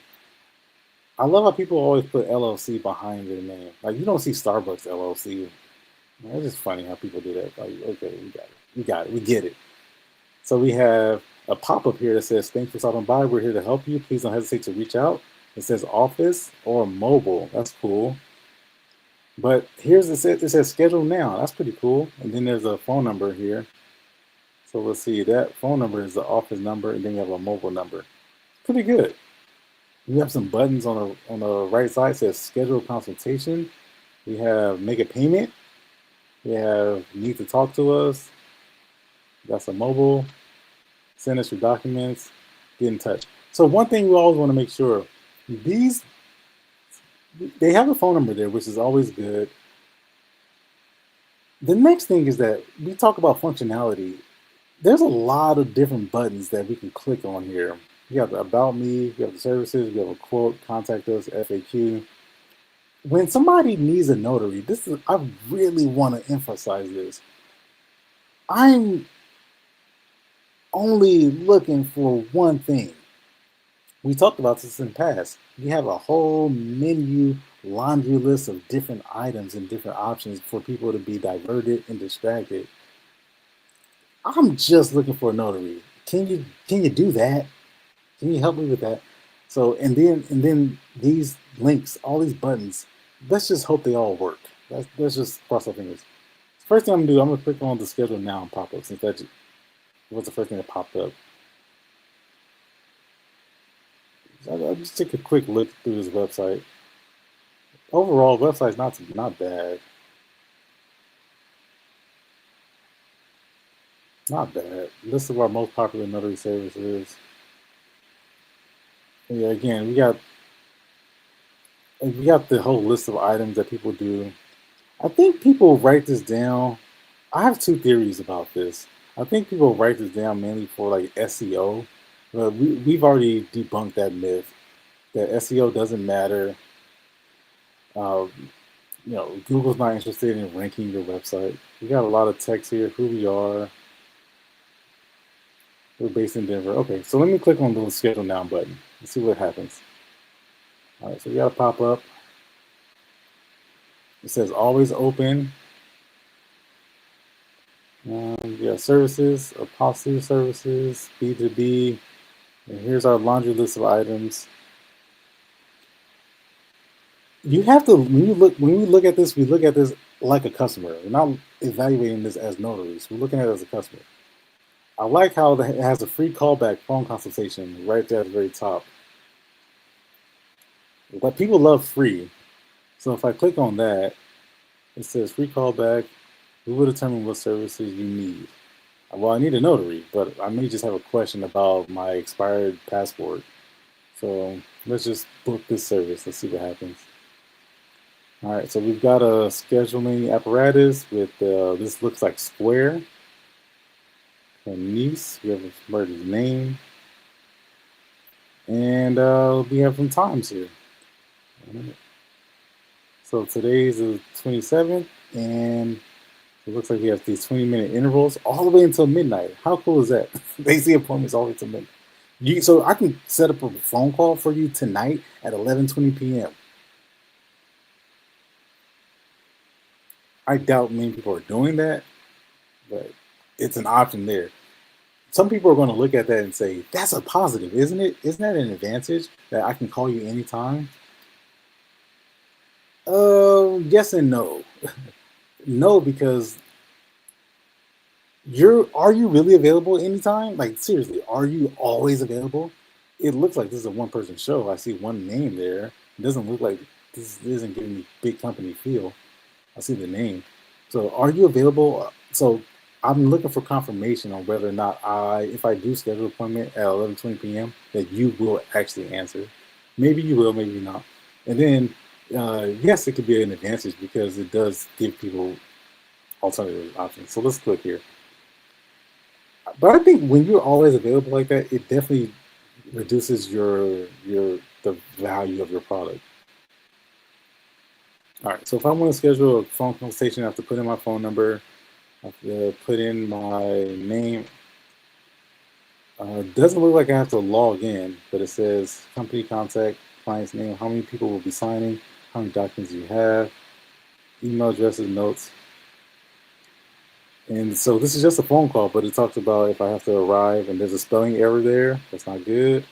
I love how people always put LLC behind their name. Like you don't see Starbucks LLC. It's just funny how people do that. Like, okay, we got it. We got it. We get it. So we have a pop-up here that says, "Thanks for stopping by. We're here to help you. Please don't hesitate to reach out." It says office or mobile. That's cool. But it says schedule now. That's pretty cool. And then there's a phone number here. So let's see, that phone number is the office number, and then you have a mobile number. Pretty good. You have some buttons on the right side. It says schedule consultation. We have make a payment. We have need to talk to us. That's a mobile. Send us your documents. Get in touch. So one thing we always want to make sure, they have a phone number there, which is always good. The next thing is that we talk about functionality. There's a lot of different buttons that we can click on here. You have the About Me, you have the services, you have a quote, contact us, FAQ. When somebody needs a notary, I really want to emphasize this. I'm only looking for one thing. We talked about this in the past. We have a whole menu, laundry list of different items and different options for people to be diverted and distracted. I'm just looking for a notary. Can you do that? Can you help me with that? So and then these links, all these buttons, let's just hope they all work. Let's just cross our fingers. First thing I'm gonna do, I'm gonna click on the schedule now and pop up since that was the first thing that popped up. So I'll just take a quick look through this website. Overall, website's not bad. Not bad. List of our most popular notary services. And yeah, again, we got the whole list of items that people do. I think people write this down. I have two theories about this. I think people write this down mainly for like SEO, but we've already debunked that myth that SEO doesn't matter. Um, Google's not interested in ranking your website. We got a lot of text here, who we are. We're based in Denver. Okay, so let me click on the schedule now button and see what happens. All right, so we got a pop up. It says always open. Yeah, services, apostle services, B2B. And here's our laundry list of items. You have to when we look at this, we look at this like a customer. We're not evaluating this as notaries. We're looking at it as a customer. I like how it has a free callback phone consultation right there at the very top. But people love free. So if I click on that, it says free callback. We will determine what services you need. Well, I need a notary, but I may just have a question about my expired passport. So let's just book this service. Let's see what happens. All right, so we've got a scheduling apparatus with this looks like Square. Niece, we have a somebody's name. And we have some times here. So today's the 27th, and it looks like we have these 20-minute intervals all the way until midnight. How cool is that? They see appointments all the way to midnight. So I can set up a phone call for you tonight at 11:20 p.m. I doubt many people are doing that, but it's an option there. Some people are going to look at that and say, that's a positive, isn't it? Isn't that an advantage that I can call you anytime? Yes and no. No, because are you really available anytime? Like seriously, are you always available? It looks like this is a one-person show. I see one name there, It doesn't look like this isn't giving me big company feel. I see the name. So are you available? So I'm looking for confirmation on whether or not if I do schedule an appointment at 11:20 p.m., that you will actually answer. Maybe you will, maybe not. And then, yes, it could be an advantage because it does give people alternative options. So let's click here. But I think when you're always available like that, it definitely reduces the value of your product. All right. So if I want to schedule a phone consultation, I have to put in my phone number. I have to put in my name. It doesn't look like I have to log in, but it says company contact, client's name, how many people will be signing, how many documents you have, email addresses, notes. And so this is just a phone call, but it talks about if I have to arrive, and there's a spelling error there. That's not good.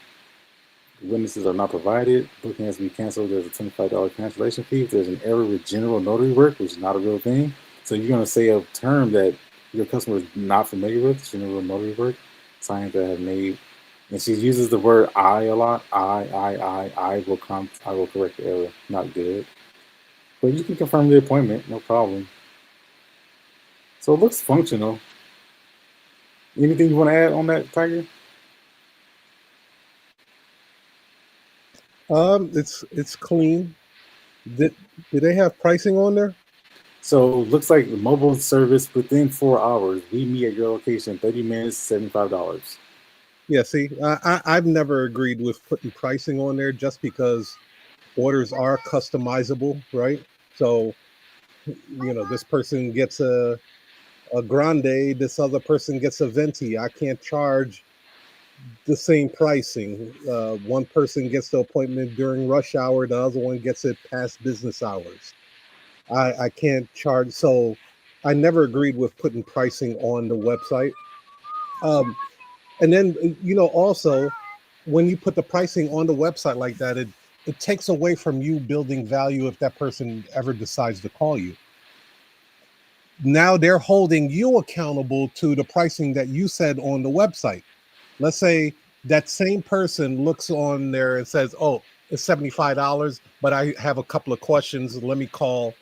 Witnesses are not provided. Booking has to be canceled. There's a $25 cancellation fee. If there's an error with general notary work, which is not a real thing. So you're going to say a term that your customer is not familiar with, general notary work, signs that have made. And she uses the word I a lot. I will correct the error. Not good. But you can confirm the appointment, no problem. So it looks functional. Anything you want to add on that, Tiger? It's clean. Did they have pricing on there? So looks like the mobile service within 4 hours. We meet at your location, 30 minutes, $75. Yeah, see, I've never agreed with putting pricing on there just because orders are customizable, right? So, this person gets a grande, this other person gets a venti. I can't charge the same pricing. One person gets the appointment during rush hour, the other one gets it past business hours. I can't charge. So I never agreed with putting pricing on the website. Um, and then, also when you put the pricing on the website like that, it takes away from you building value if that person ever decides to call you. Now they're holding you accountable to the pricing that you said on the website. Let's say that same person looks on there and says, "Oh, it's $75, but I have a couple of questions. Let me call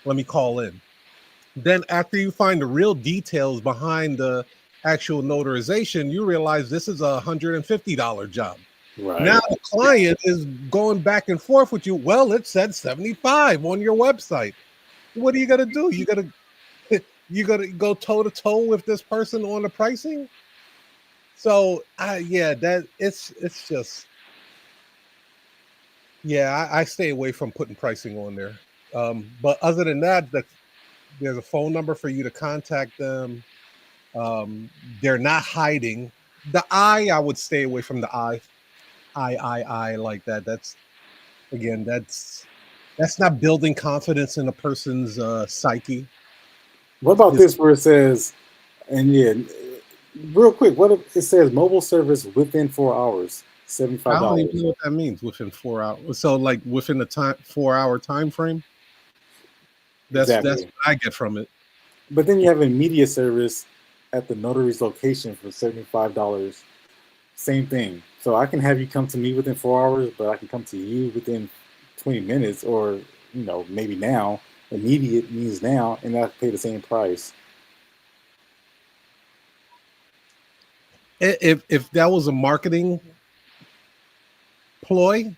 in." Then after you find the real details behind the actual notarization, you realize this is $150 job. Now Right. the client is going back and forth with you. Well, it said 75 on your website. What are you gonna do? You gotta go toe to toe with this person on the pricing. So yeah, that it's just yeah, I stay away from putting pricing on there. But other than that, there's a phone number for you to contact them. They're not hiding. The I would stay away from the I like that. That's again, that's not building confidence in a person's psyche. What about It's, this where it says, and yeah, real quick, what if it says mobile service within 4 hours, I don't even $75? know what that means within 4 hours. So like within the 4 hour time frame, that's Exactly. what I get from it. But then you have immediate service at the notary's location for $75. Same thing. So I can have you come to me within 4 hours, but I can come to you within 20 minutes, or maybe now. Immediate means now, and I pay the same price. If that was a marketing ploy,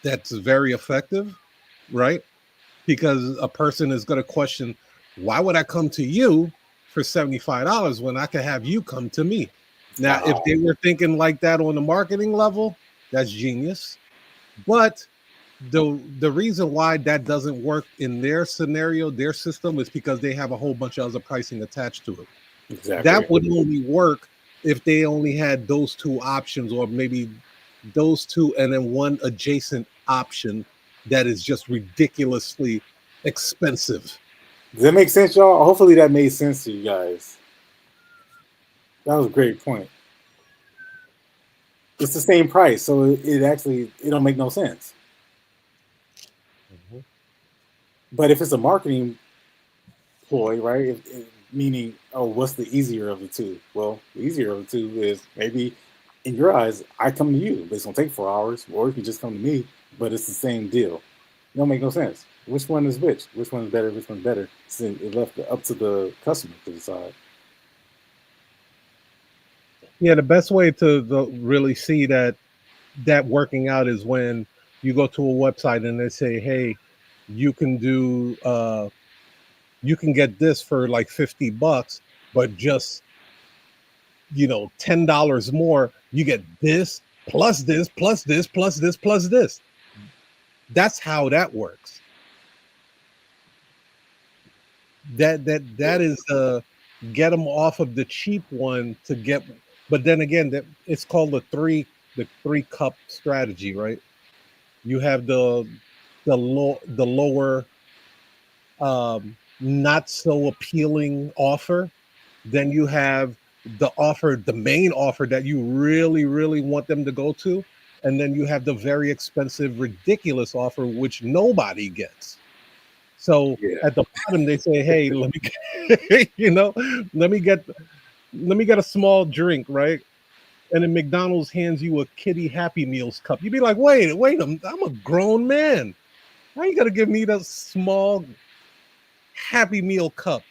that's very effective, right? Because a person is going to question, why would I come to you for $75 when I could have you come to me? Now, if they were thinking like that on the marketing level, that's genius. But the reason why that doesn't work in their scenario, their system, is because they have a whole bunch of other pricing attached to it. That Exactly. would only work if they only had those two options, or maybe those two and then one adjacent option that is just ridiculously expensive. Does that make sense, y'all? Hopefully that made sense to you guys. That was a great point. It's the same price, so it don't make no sense. But if it's a marketing ploy, right? Meaning, oh, what's the easier of the two? Well, the easier of the two is maybe in your eyes, I come to you. But it's gonna take 4 hours, or you can just come to me. But it's the same deal. It don't make no sense. Which one is which? Which one's better? Which one's better? So it left it up to the customer to decide. Yeah, the best way to really see that working out is when you go to a website and they say, "Hey, you can do you can get this for like 50 bucks, but just, $10 more, you get this plus this plus this plus this plus this." That's how that works. That is get them off of the cheap one to get, but then again, that it's called the three cup strategy, right? You have the lower, not so appealing offer. Then you have the main offer that you really, really want them to go to. And then you have the very expensive, ridiculous offer, which nobody gets. So Yeah. at the bottom, they say, "Hey, let me, let me get, a small drink, right?" And then McDonald's hands you a kitty Happy Meals cup. You'd be like, "Wait, I'm a grown man. How you gonna give me that small Happy Meal cup?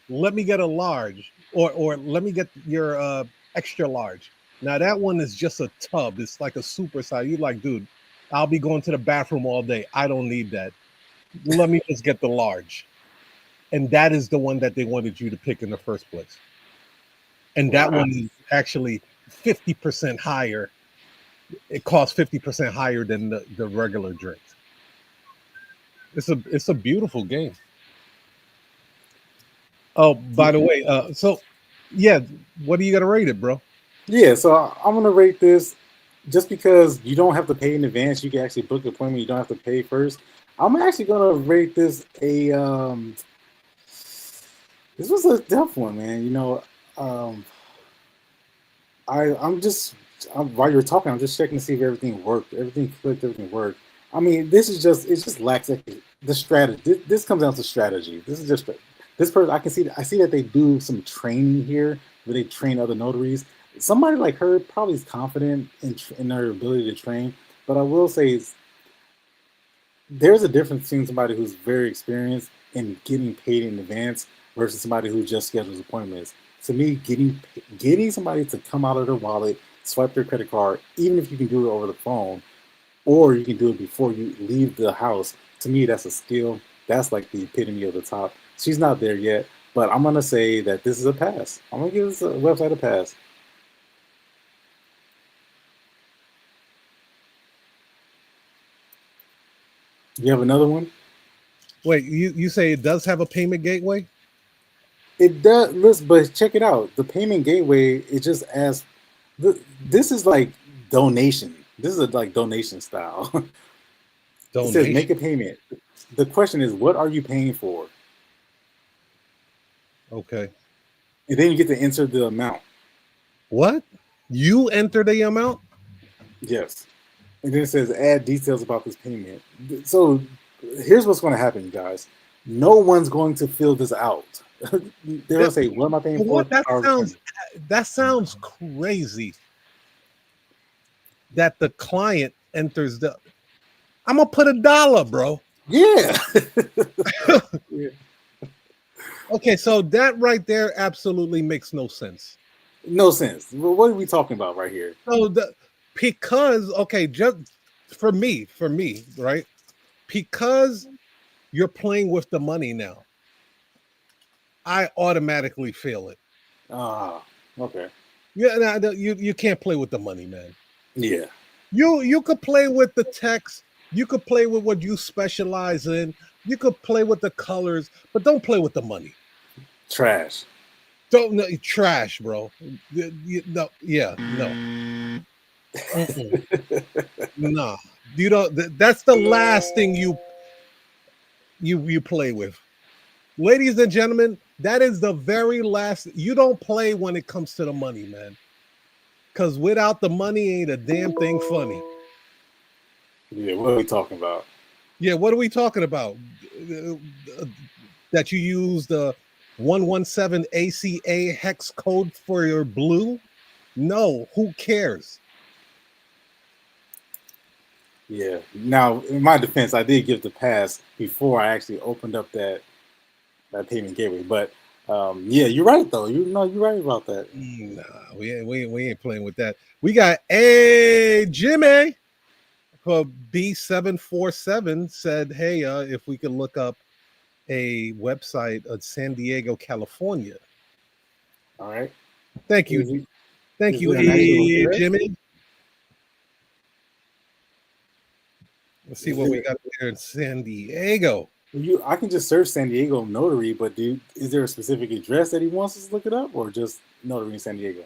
Let me get a large, or let me get your extra large." Now that one is just a tub. It's like a super size. You're like, "Dude, I'll be going to the bathroom all day. I don't need that. Let me just get the large." And that is the one that they wanted you to pick in the first place. And that Wow. one is actually 50% higher. It costs 50% higher than the regular drinks. It's a beautiful game. Oh, by the way, so yeah, what do you got to rate it, bro? Yeah, so I'm gonna rate this just because you don't have to pay in advance. You can actually book an appointment. You don't have to pay first. I'm actually gonna rate this a this was a tough one, man. Um, while you're talking, I'm just checking to see if everything worked. Everything clicked. Everything worked. I mean, it just lacks the strategy. This comes down to strategy. This is just this person. I see that they do some training here where they train other notaries. Somebody like her probably is confident in her ability to train, but I will say there's a difference between somebody who's very experienced and getting paid in advance versus somebody who just schedules appointments. To me, getting somebody to come out of their wallet, swipe their credit card, even if you can do it over the phone, or you can do it before you leave the house. To me, that's a skill. That's like the epitome of the top. She's not there yet, but I'm gonna say that this is a pass. I'm gonna give this website a pass. You have another one? Wait, you say it does have a payment gateway? It does. Listen, but check it out. The payment gateway, it just asks. This is like donation. This is like donation style. It says make Donation. a payment. The question is, what are you paying for? Okay. And then you get to enter the amount. What? You enter the amount? Yes. And then it says add details about this payment. So here's what's going to happen, you guys. No one's going to fill this out. They're going to That, say, what am I paying for? what? That Power of sounds attorney. that sounds crazy. That the client enters the. I'm gonna put $1, bro. Yeah. Yeah. Okay, so that right there absolutely makes no sense. No sense. Well, what are we talking about right here? So because okay, just for me, right? Because you're playing with the money now, I automatically feel it. Ah, okay. Yeah, you can't play with the money, man. Yeah. You could play with the text, you could play with what you specialize in, you could play with the colors, but don't play with the money. Trash. Don't no, trash, bro. No, yeah, no, nah. You don't. That's the last thing you play with, ladies and gentlemen. That is the very last. You don't play when it comes to the money, man. Because without the money, ain't a damn thing funny. Yeah, what are we talking about? Yeah, what are we talking about? That you use the 117 ACA hex code for your blue? No, who cares? Yeah. Now, in my defense, I did give the pass before I actually opened up that payment gateway. But yeah, you're right though. You're right about that. Nah, we ain't playing with that. We got a Jimmy called B747 said, "Hey, if we could look up a website of San Diego, California." All right. Thank you, Is it thank is you, there an actual a address? Jimmy. Let's see Is what we there got there in San Diego. I can just search San Diego Notary, but is there a specific address that he wants us to look it up, or just Notary in San Diego?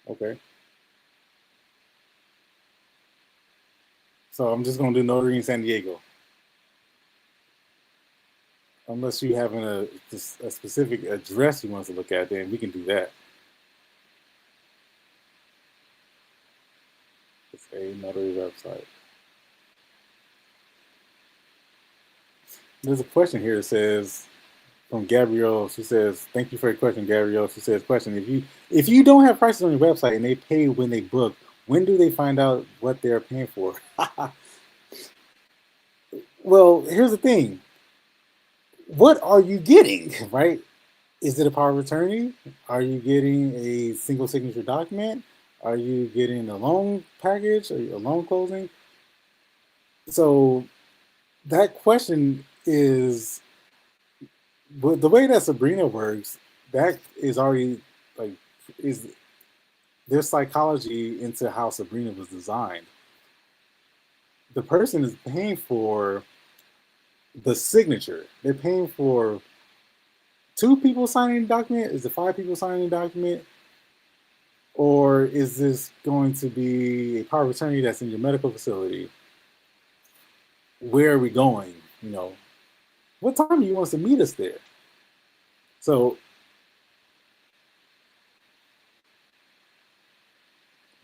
Okay. So I'm just gonna do Notary in San Diego. Unless you have a specific address you want us to look at, then we can do that. It's a Notary website. There's a question here that says from Gabrielle. She says, "Thank you for your question, Gabrielle." She says, "Question: If you don't have prices on your website and they pay when they book, when do they find out what they're paying for?" Well, here's the thing. What are you getting, right? Is it a power of attorney? Are you getting a single signature document? Are you getting a loan package or a loan closing? So that question is, but the way that Sabrina works, that is already like is there's psychology into how Sabrina was designed. The person is paying for the signature. They're paying for two people signing the document. Is it five people signing the document? Or is this going to be a power of attorney that's in your medical facility? Where are we going? What time do you want us to meet us there? So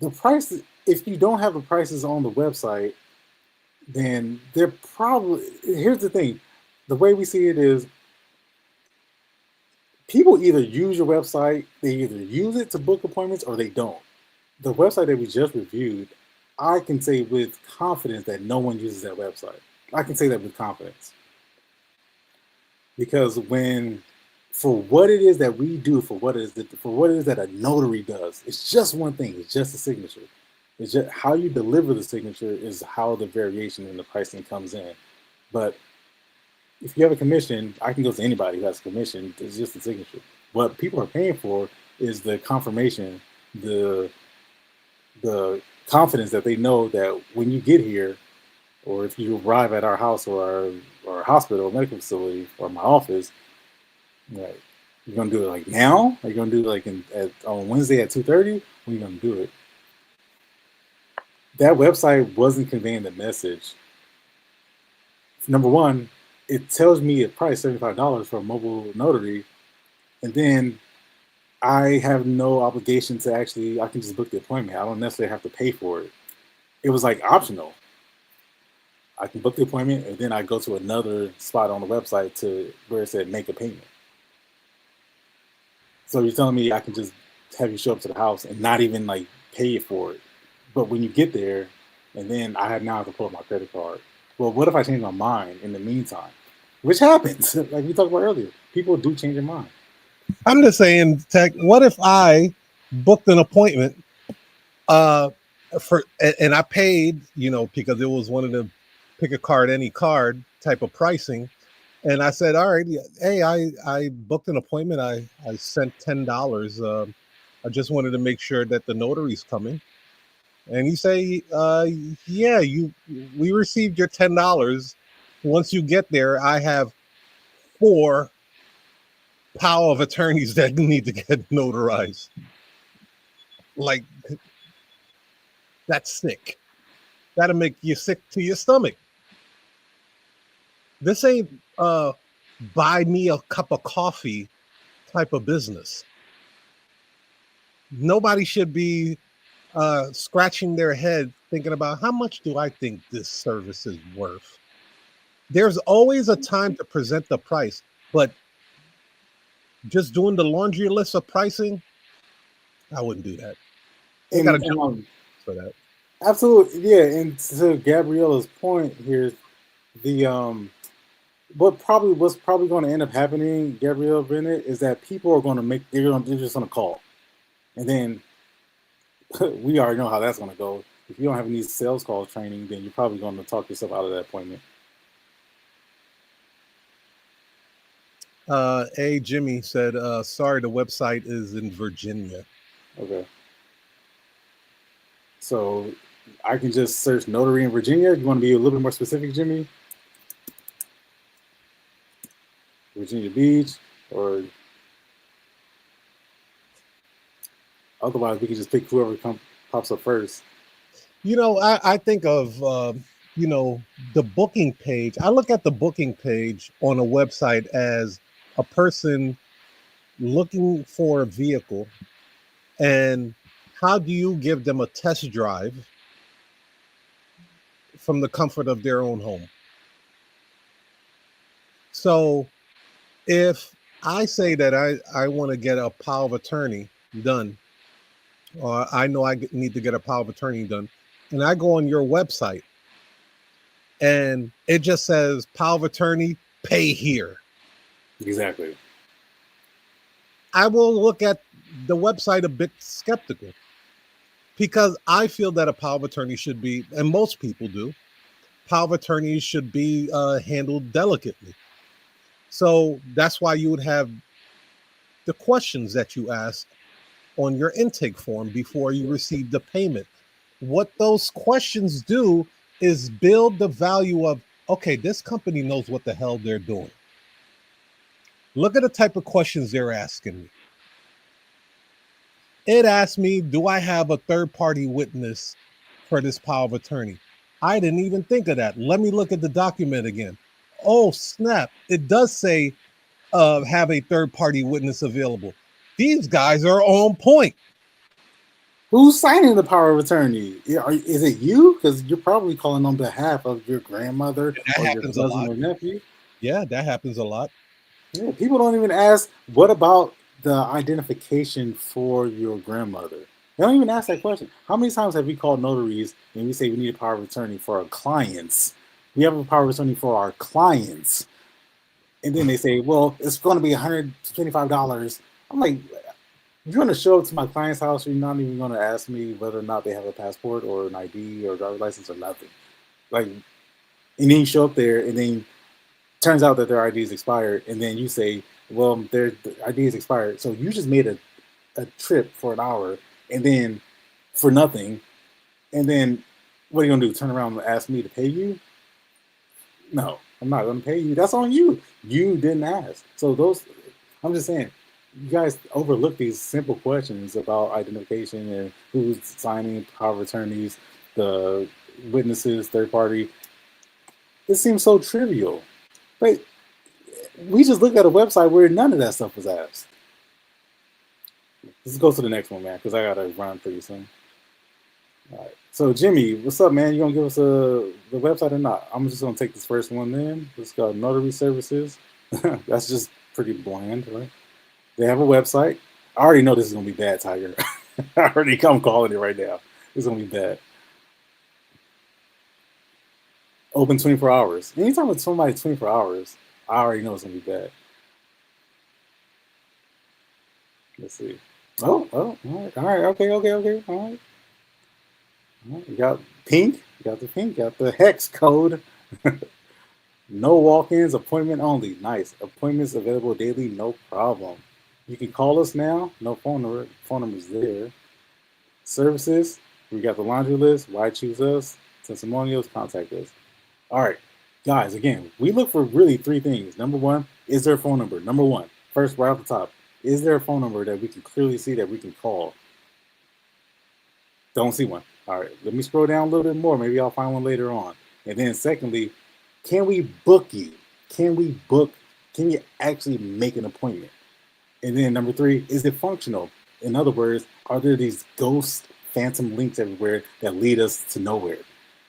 the price, if you don't have the prices on the website, then they're probably, here's the thing. The way we see it is people either use your website, they either use it to book appointments or they don't. The website that we just reviewed, I can say with confidence that no one uses that website. I can say that with confidence. Because for what it is that we do, for what it is that a notary does, it's just one thing. It's just a signature. It's just how you deliver the signature is how the variation in the pricing comes in. But if you have a commission, I can go to anybody who has a commission. It's just a signature. What people are paying for is the confirmation, the confidence that they know that when you get here, or if you arrive at our house or our hospital, or medical facility, or my office, right, you're gonna do it like now? Are you gonna do it like on Wednesday at 2:30? When are you gonna do it? That website wasn't conveying the message. Number one, it tells me a price $75 for a mobile notary, and then I have no obligation to actually. I can just book the appointment. I don't necessarily have to pay for it. It was like optional. I can book the appointment, and then I go to another spot on the website to where it said make a payment. So you're telling me I can just have you show up to the house and not even like pay for it. But when you get there, and then now have to pull up my credit card. Well, what if I change my mind in the meantime? Which happens, like we talked about earlier. People do change their mind. I'm just saying, Tech. What if I booked an appointment and I paid, because it was one of the pick a card, any card type of pricing. And I said, all right, hey, I booked an appointment. I sent $10. I just wanted to make sure that the notary's coming. And you say, yeah, we received your $10. Once you get there, I have 4 power of attorneys that need to get notarized. Like, that's sick. That'll make you sick to your stomach. This ain't buy me a cup of coffee type of business. Nobody should be scratching their head thinking about how much do I think this service is worth. There's always a time to present the price, but just doing the laundry list of pricing, I wouldn't do that. They got to jump for that. Absolutely, yeah. And to Gabriella's point here, the what's probably going to end up happening, Gabrielle Bennett, is that people are going to they're just going to call, and then we already know how that's going to go. If you don't have any sales call training, then you're probably going to talk yourself out of that appointment. Jimmy said, sorry, the website is in Virginia. Okay. So I can just search notary in Virginia. You want to be a little bit more specific, Jimmy? Virginia Beach, or otherwise we can just pick whoever pops up first. I think of the booking page. I look at the booking page on a website as a person looking for a vehicle, and how do you give them a test drive from the comfort of their own home? So if I say that I want to get a power of attorney done, or I know I need to get a power of attorney done, and I go on your website and it just says power of attorney, pay here. Exactly. I will look at the website a bit skeptical, because I feel that a power of attorney should be, and most people do, power of attorney should be handled delicately. So that's why you would have the questions that you ask on your intake form before you receive the payment. What those questions do is build the value of, okay, this company knows what the hell they're doing. Look at the type of questions they're asking me. It asked me, do I have a third-party witness for this power of attorney? I didn't even think of that. Let me look at the document again. Oh, snap. It does say have a third-party witness available. These guys are on point. Who's signing the power of attorney? Is it you? Because you're probably calling on behalf of your grandmother or your cousin or nephew. Yeah, that happens a lot. Yeah, people don't even ask, what about the identification for your grandmother? They don't even ask that question. How many times have we called notaries and we say we need a power of attorney for our clients? We have a power of attorney for our clients. And then they say, well, it's going to be $125. I'm like, you're going to show up to my client's house, you're not even going to ask me whether or not they have a passport or an ID or driver's license or nothing. Like, and then you show up there, and then turns out that their ID is expired, and then you say, well, their ID is expired. So you just made a trip for an hour, and then for nothing. And then what are you going to do? Turn around and ask me to pay you? No, I'm not going to pay you. That's on you. You didn't ask. So I'm just saying, you guys overlook these simple questions about identification and who's signing power of attorneys, the witnesses, third party. It seems so trivial. But we just looked at a website where none of that stuff was asked. Let's go to the next one, man, because I got to run pretty soon. All right. So, Jimmy, what's up, man? You going to give us the website or not? I'm just going to take this first one then. It's called Notary Services. That's just pretty bland, right? They have a website. I already know this is going to be bad, Tiger. I already come calling it right now. It's going to be bad. Open 24 hours. Anytime it's somebody 24 hours, I already know it's going to be bad. Let's see. Oh, all right. Okay. All right. You got pink. You got the pink. You got the hex code. No walk-ins, appointment only. Nice. Appointments available daily, no problem. You can call us now. No phone number. Phone number's there. Services. We got the laundry list. Why choose us? Testimonials. Contact us. All right, guys. Again, we look for really three things. Number one, is there a phone number? Number one, first, right off the top, is there a phone number that we can clearly see that we can call? Don't see one. All right, let me scroll down a little bit more. Maybe I'll find one later on. And then secondly, can we book you? Can you actually make an appointment? And then number three, is it functional? In other words, are there these ghost phantom links everywhere that lead us to nowhere?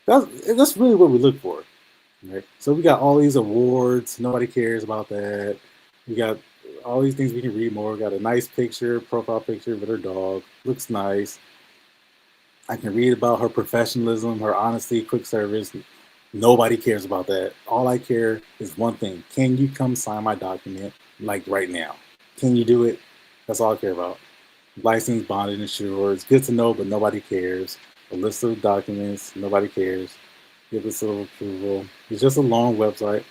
That's really what we look for. Right? So we got all these awards. Nobody cares about that. We got all these things we can read more. Got a nice picture, profile picture with her dog. Looks nice. I can read about her professionalism, her honesty, quick service. Nobody cares about that. All I care is one thing. Can you come sign my document like right now? Can you do it? That's all I care about. License, bonded, insured. It's good to know, but nobody cares. A list of documents, nobody cares. Give us a approval. It's just a long website.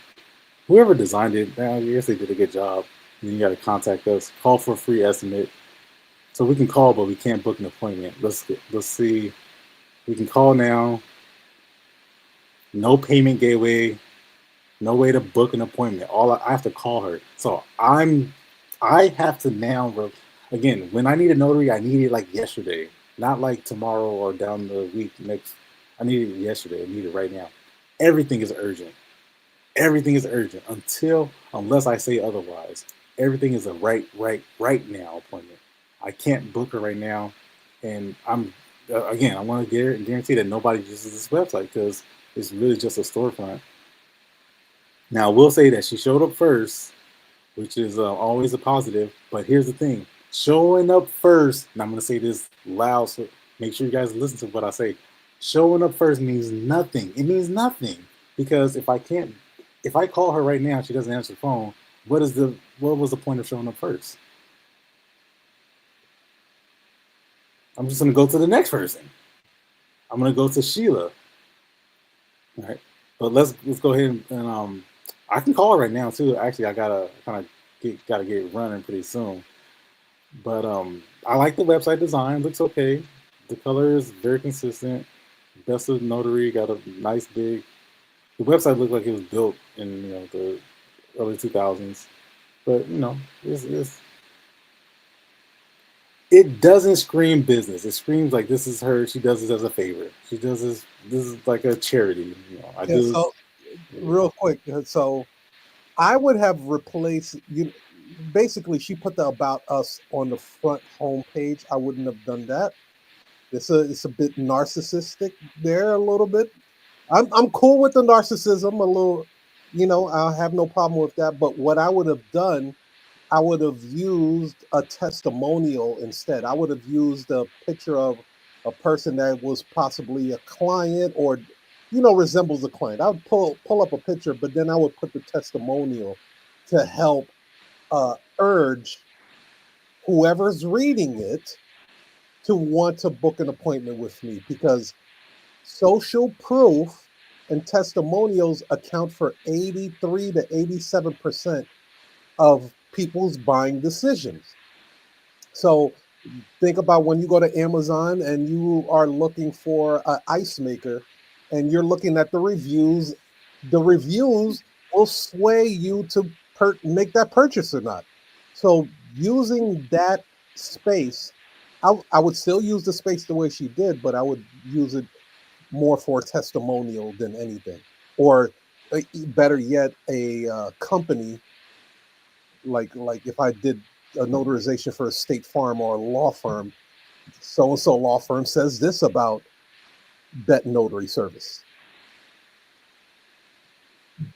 Whoever designed it, I guess they did a good job. And then you got to contact us. Call for a free estimate. So we can call, but we can't book an appointment. Let's see. We can call now. No payment gateway. No way to book an appointment. I have to call her. So I have to now. Again, when I need a notary, I need it like yesterday, not like tomorrow or down the week next. I need it yesterday. I need it right now. Everything is urgent. Everything is urgent unless I say otherwise. Everything is a right now appointment. I can't book her right now, and again, I want to guarantee that nobody uses this website because it's really just a storefront. Now, I will say that she showed up first, which is always a positive. But here's the thing: showing up first, and I'm going to say this loud, so make sure you guys listen to what I say. Showing up first means nothing. It means nothing because if I call her right now, she doesn't answer the phone. What was the point of showing up first? I'm just going to go to the next person. I'm going to go to Sheila. All right, but let's go ahead and I can call her right now too. Actually, I gotta get running pretty soon. But I like the website design. Looks okay. The color is very consistent. Best of Notary got a nice big. The website looked like it was built in the early 2000s, but it doesn't scream business. It screams like this is her. She does this as a favor. She does this. This is like a charity. I Yeah, do. so real quick, so I would have replaced you. Basically, she put the about us on the front homepage. I wouldn't have done that. It's a bit narcissistic there, a little bit. I'm cool with the narcissism a little. I have no problem with that. But what I would have done, I would have used a testimonial instead. I would have used a picture of a person that was possibly a client or resembles a client. I would pull up a picture, but then I would put the testimonial to help urge whoever's reading it to want to book an appointment with me because social proof and testimonials account for 83 to 87% of people's buying decisions. So think about when you go to Amazon and you are looking for an ice maker and you're looking at the reviews. The reviews will sway you to make that purchase or not. So using that space, I would still use the space the way she did, but I would use it more for testimonial than anything. Or better yet, a company like if I did a notarization for a state farm or a law firm, so and so law firm says this about that notary service.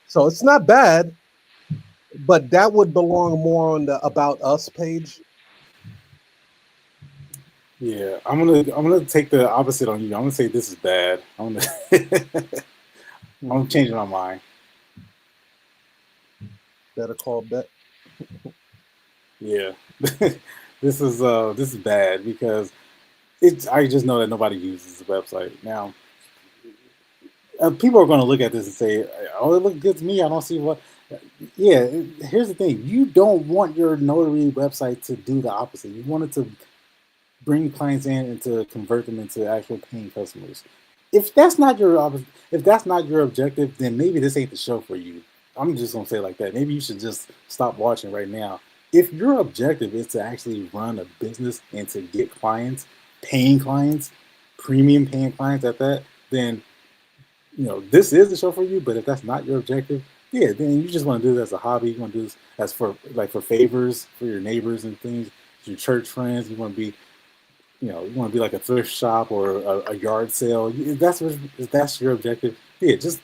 So it's not bad, but that would belong more on the about us page. Yeah, I'm gonna take the opposite on you. I'm gonna say this is bad. I'm changing my mind. Better call bet. Yeah, this is bad because I just know that nobody uses the website now. People are going to look at this and say, "Oh, it looks good to me. I don't see what." Yeah, here's the thing: you don't want your notary website to do the opposite. You want it to bring clients in and to convert them into actual paying customers. If that's not your objective, then maybe this ain't the show for you. I'm just gonna say it like that. Maybe you should just stop watching right now. If your objective is to actually run a business and to get clients, paying clients, premium paying clients at that, then this is the show for you. But if that's not your objective, yeah, then you just want to do this as a hobby. You want to do this as for favors for your neighbors and things, your church friends. You want to be you want to be like a thrift shop or a yard sale. If that's your objective, yeah, just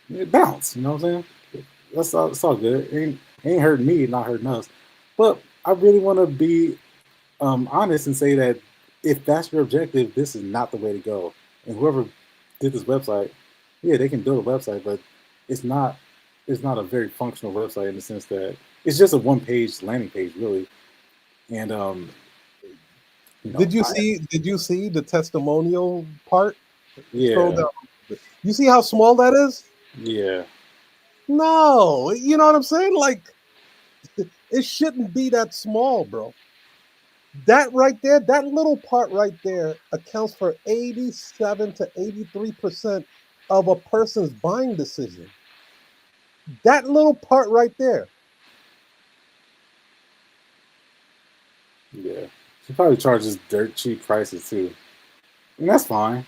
bounce. You know what I'm saying? That's all good. It ain't hurting me, not hurting us. But I really want to be honest and say that if that's your objective, this is not the way to go. And whoever did this website, yeah, they can build a website, but it's not it's not a very functional website in the sense that it's just a one-page landing page, really. And Did you I see? Did you see the testimonial part? Scroll yeah, down. You see how small that is? yeah, No, you know what I'm saying? Like it shouldn't be that small, bro. That right there, that little part right there accounts for 87 to 83% of a person's buying decision. That little part right there. yeah. She probably charges dirt cheap prices too, and that's fine,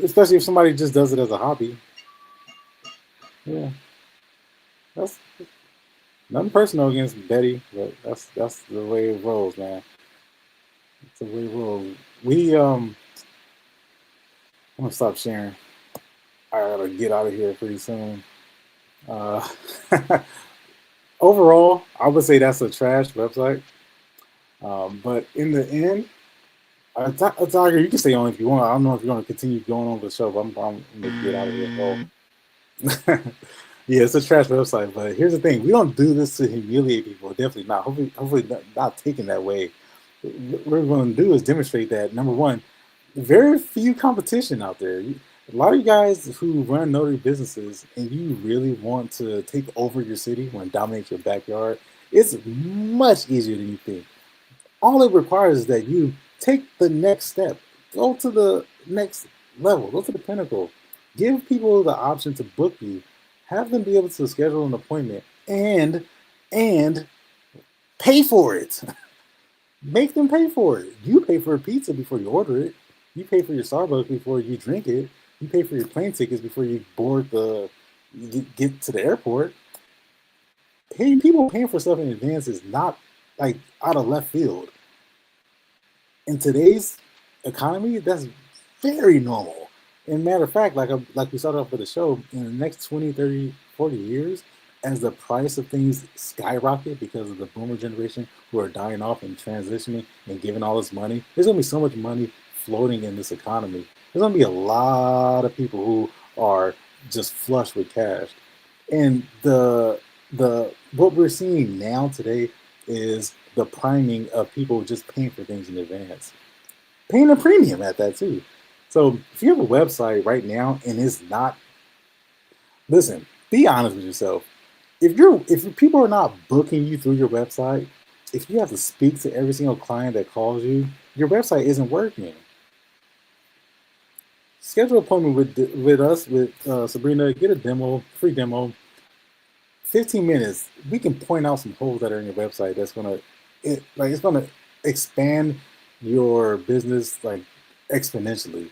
especially if somebody just does it as a hobby. Yeah, that's nothing personal against Betty, but that's the way it rolls, man. It's the way it rolls. I'm gonna stop sharing. I gotta get out of here pretty soon. Uh, Overall, I would say that's a trash website. But in the end, Tiger, you can stay on if you want. I don't know if you're gonna continue going on with the show, but I'm gonna get out of here and go. Yeah, it's a trash website, but here's the thing: we don't do this to humiliate people. Definitely not. Hopefully not taken that way. What we're going to do is demonstrate that number one, very few competition out there. A lot of you guys who run notary businesses and you really want to take over your city and dominate your backyard, it's much easier than you think. All it requires is that you take the next step, go to the next level, go to the pinnacle, give people the option to book you, have them be able to schedule an appointment, and pay for it. Make them pay for it. You pay for a pizza before you order it. You pay for your Starbucks before you drink it. You pay for your plane tickets before you board get to the airport. People paying for stuff in advance is not like out of left field. In today's economy, that's very normal. And matter of fact, like we started off with the show, in the next 20, 30, 40 years, as the price of things skyrocket because of the boomer generation who are dying off and transitioning and giving all this money, there's gonna be so much money floating in this economy. There's gonna be a lot of people who are just flush with cash. And the what we're seeing now today is the priming of people just paying for things in advance, paying a premium at that too. So if you have a website right now and it's not, listen, be honest with yourself. If people are not booking you through your website, if you have to speak to every single client that calls you, your website isn't working. Schedule an appointment with us with Sabrina. Get a demo, free demo. 15 minutes, we can point out some holes that are in your website that's it's gonna expand your business like exponentially.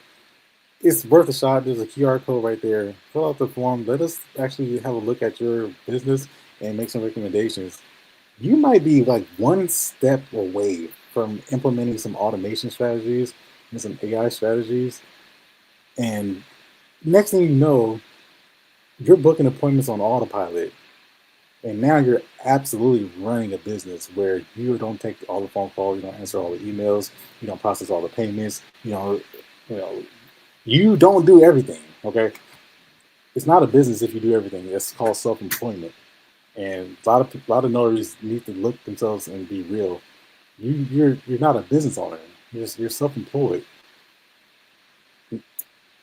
It's worth a shot. There's a QR code right there. Fill out the form. Let us actually have a look at your business and make some recommendations. You might be like one step away from implementing some automation strategies and some AI strategies. And next thing you know, you're booking appointments on autopilot. And now you're absolutely running a business where you don't take all the phone calls, you don't answer all the emails, you don't process all the payments, you know, you don't do everything. Okay, it's not a business if you do everything. It's called self-employment, and a lot of notaries need to look themselves and be real. You're not a business owner. You're self-employed.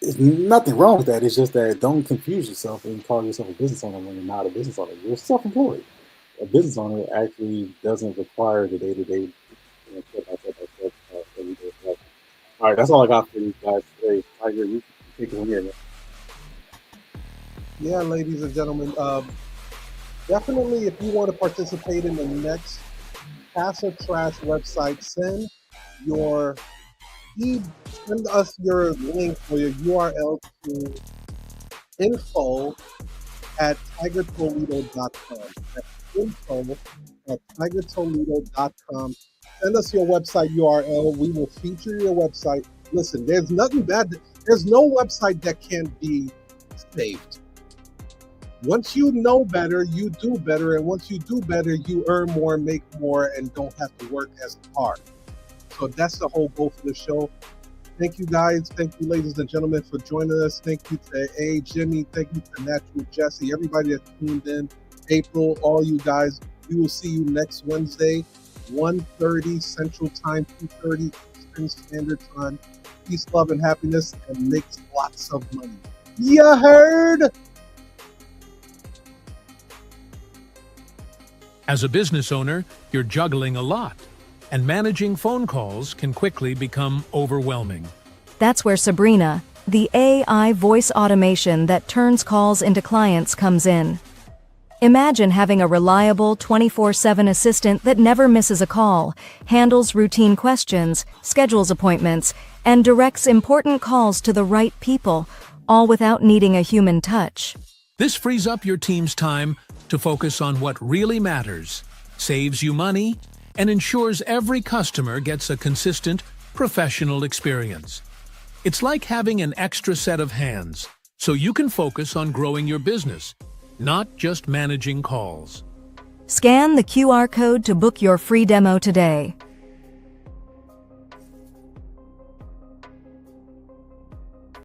There's nothing wrong with that. It's just that don't confuse yourself and call yourself a business owner when you're not a business owner. You're self-employed. A business owner actually doesn't require the day-to-day. Everyday stuff. All right, that's all I got for you guys today. Tiger, you take it from here, man. Yeah, ladies and gentlemen, definitely if you want to participate in the next Pass or Trash website, your send us your link or your URL to info at tigertoledo.com. That's info at tigertoledo.com. Send us your website URL. We will feature your website. Listen, there's nothing bad. There's no website that can't be saved. Once you know better, you do better. And once you do better, you earn more, make more, and don't have to work as hard. So that's the whole goal for the show. Thank you guys. Thank you, ladies and gentlemen, for joining us. Thank you to A, Jimmy. Thank you to Natural Jesse, everybody that tuned in. April, all you guys. We will see you next Wednesday, 1:30 Central Time, 2:30 Eastern Standard Time. Peace, love, and happiness, and make lots of money. You heard? As a business owner, you're juggling a lot, and managing phone calls can quickly become overwhelming. That's where Sabrina, the AI voice automation that turns calls into clients, comes in. Imagine having a reliable 24/7 assistant that never misses a call, handles routine questions, schedules appointments, and directs important calls to the right people, all without needing a human touch. This frees up your team's time to focus on what really matters, saves you money, and ensures every customer gets a consistent, professional experience. It's like having an extra set of hands, so you can focus on growing your business, not just managing calls. Scan the QR code to book your free demo today.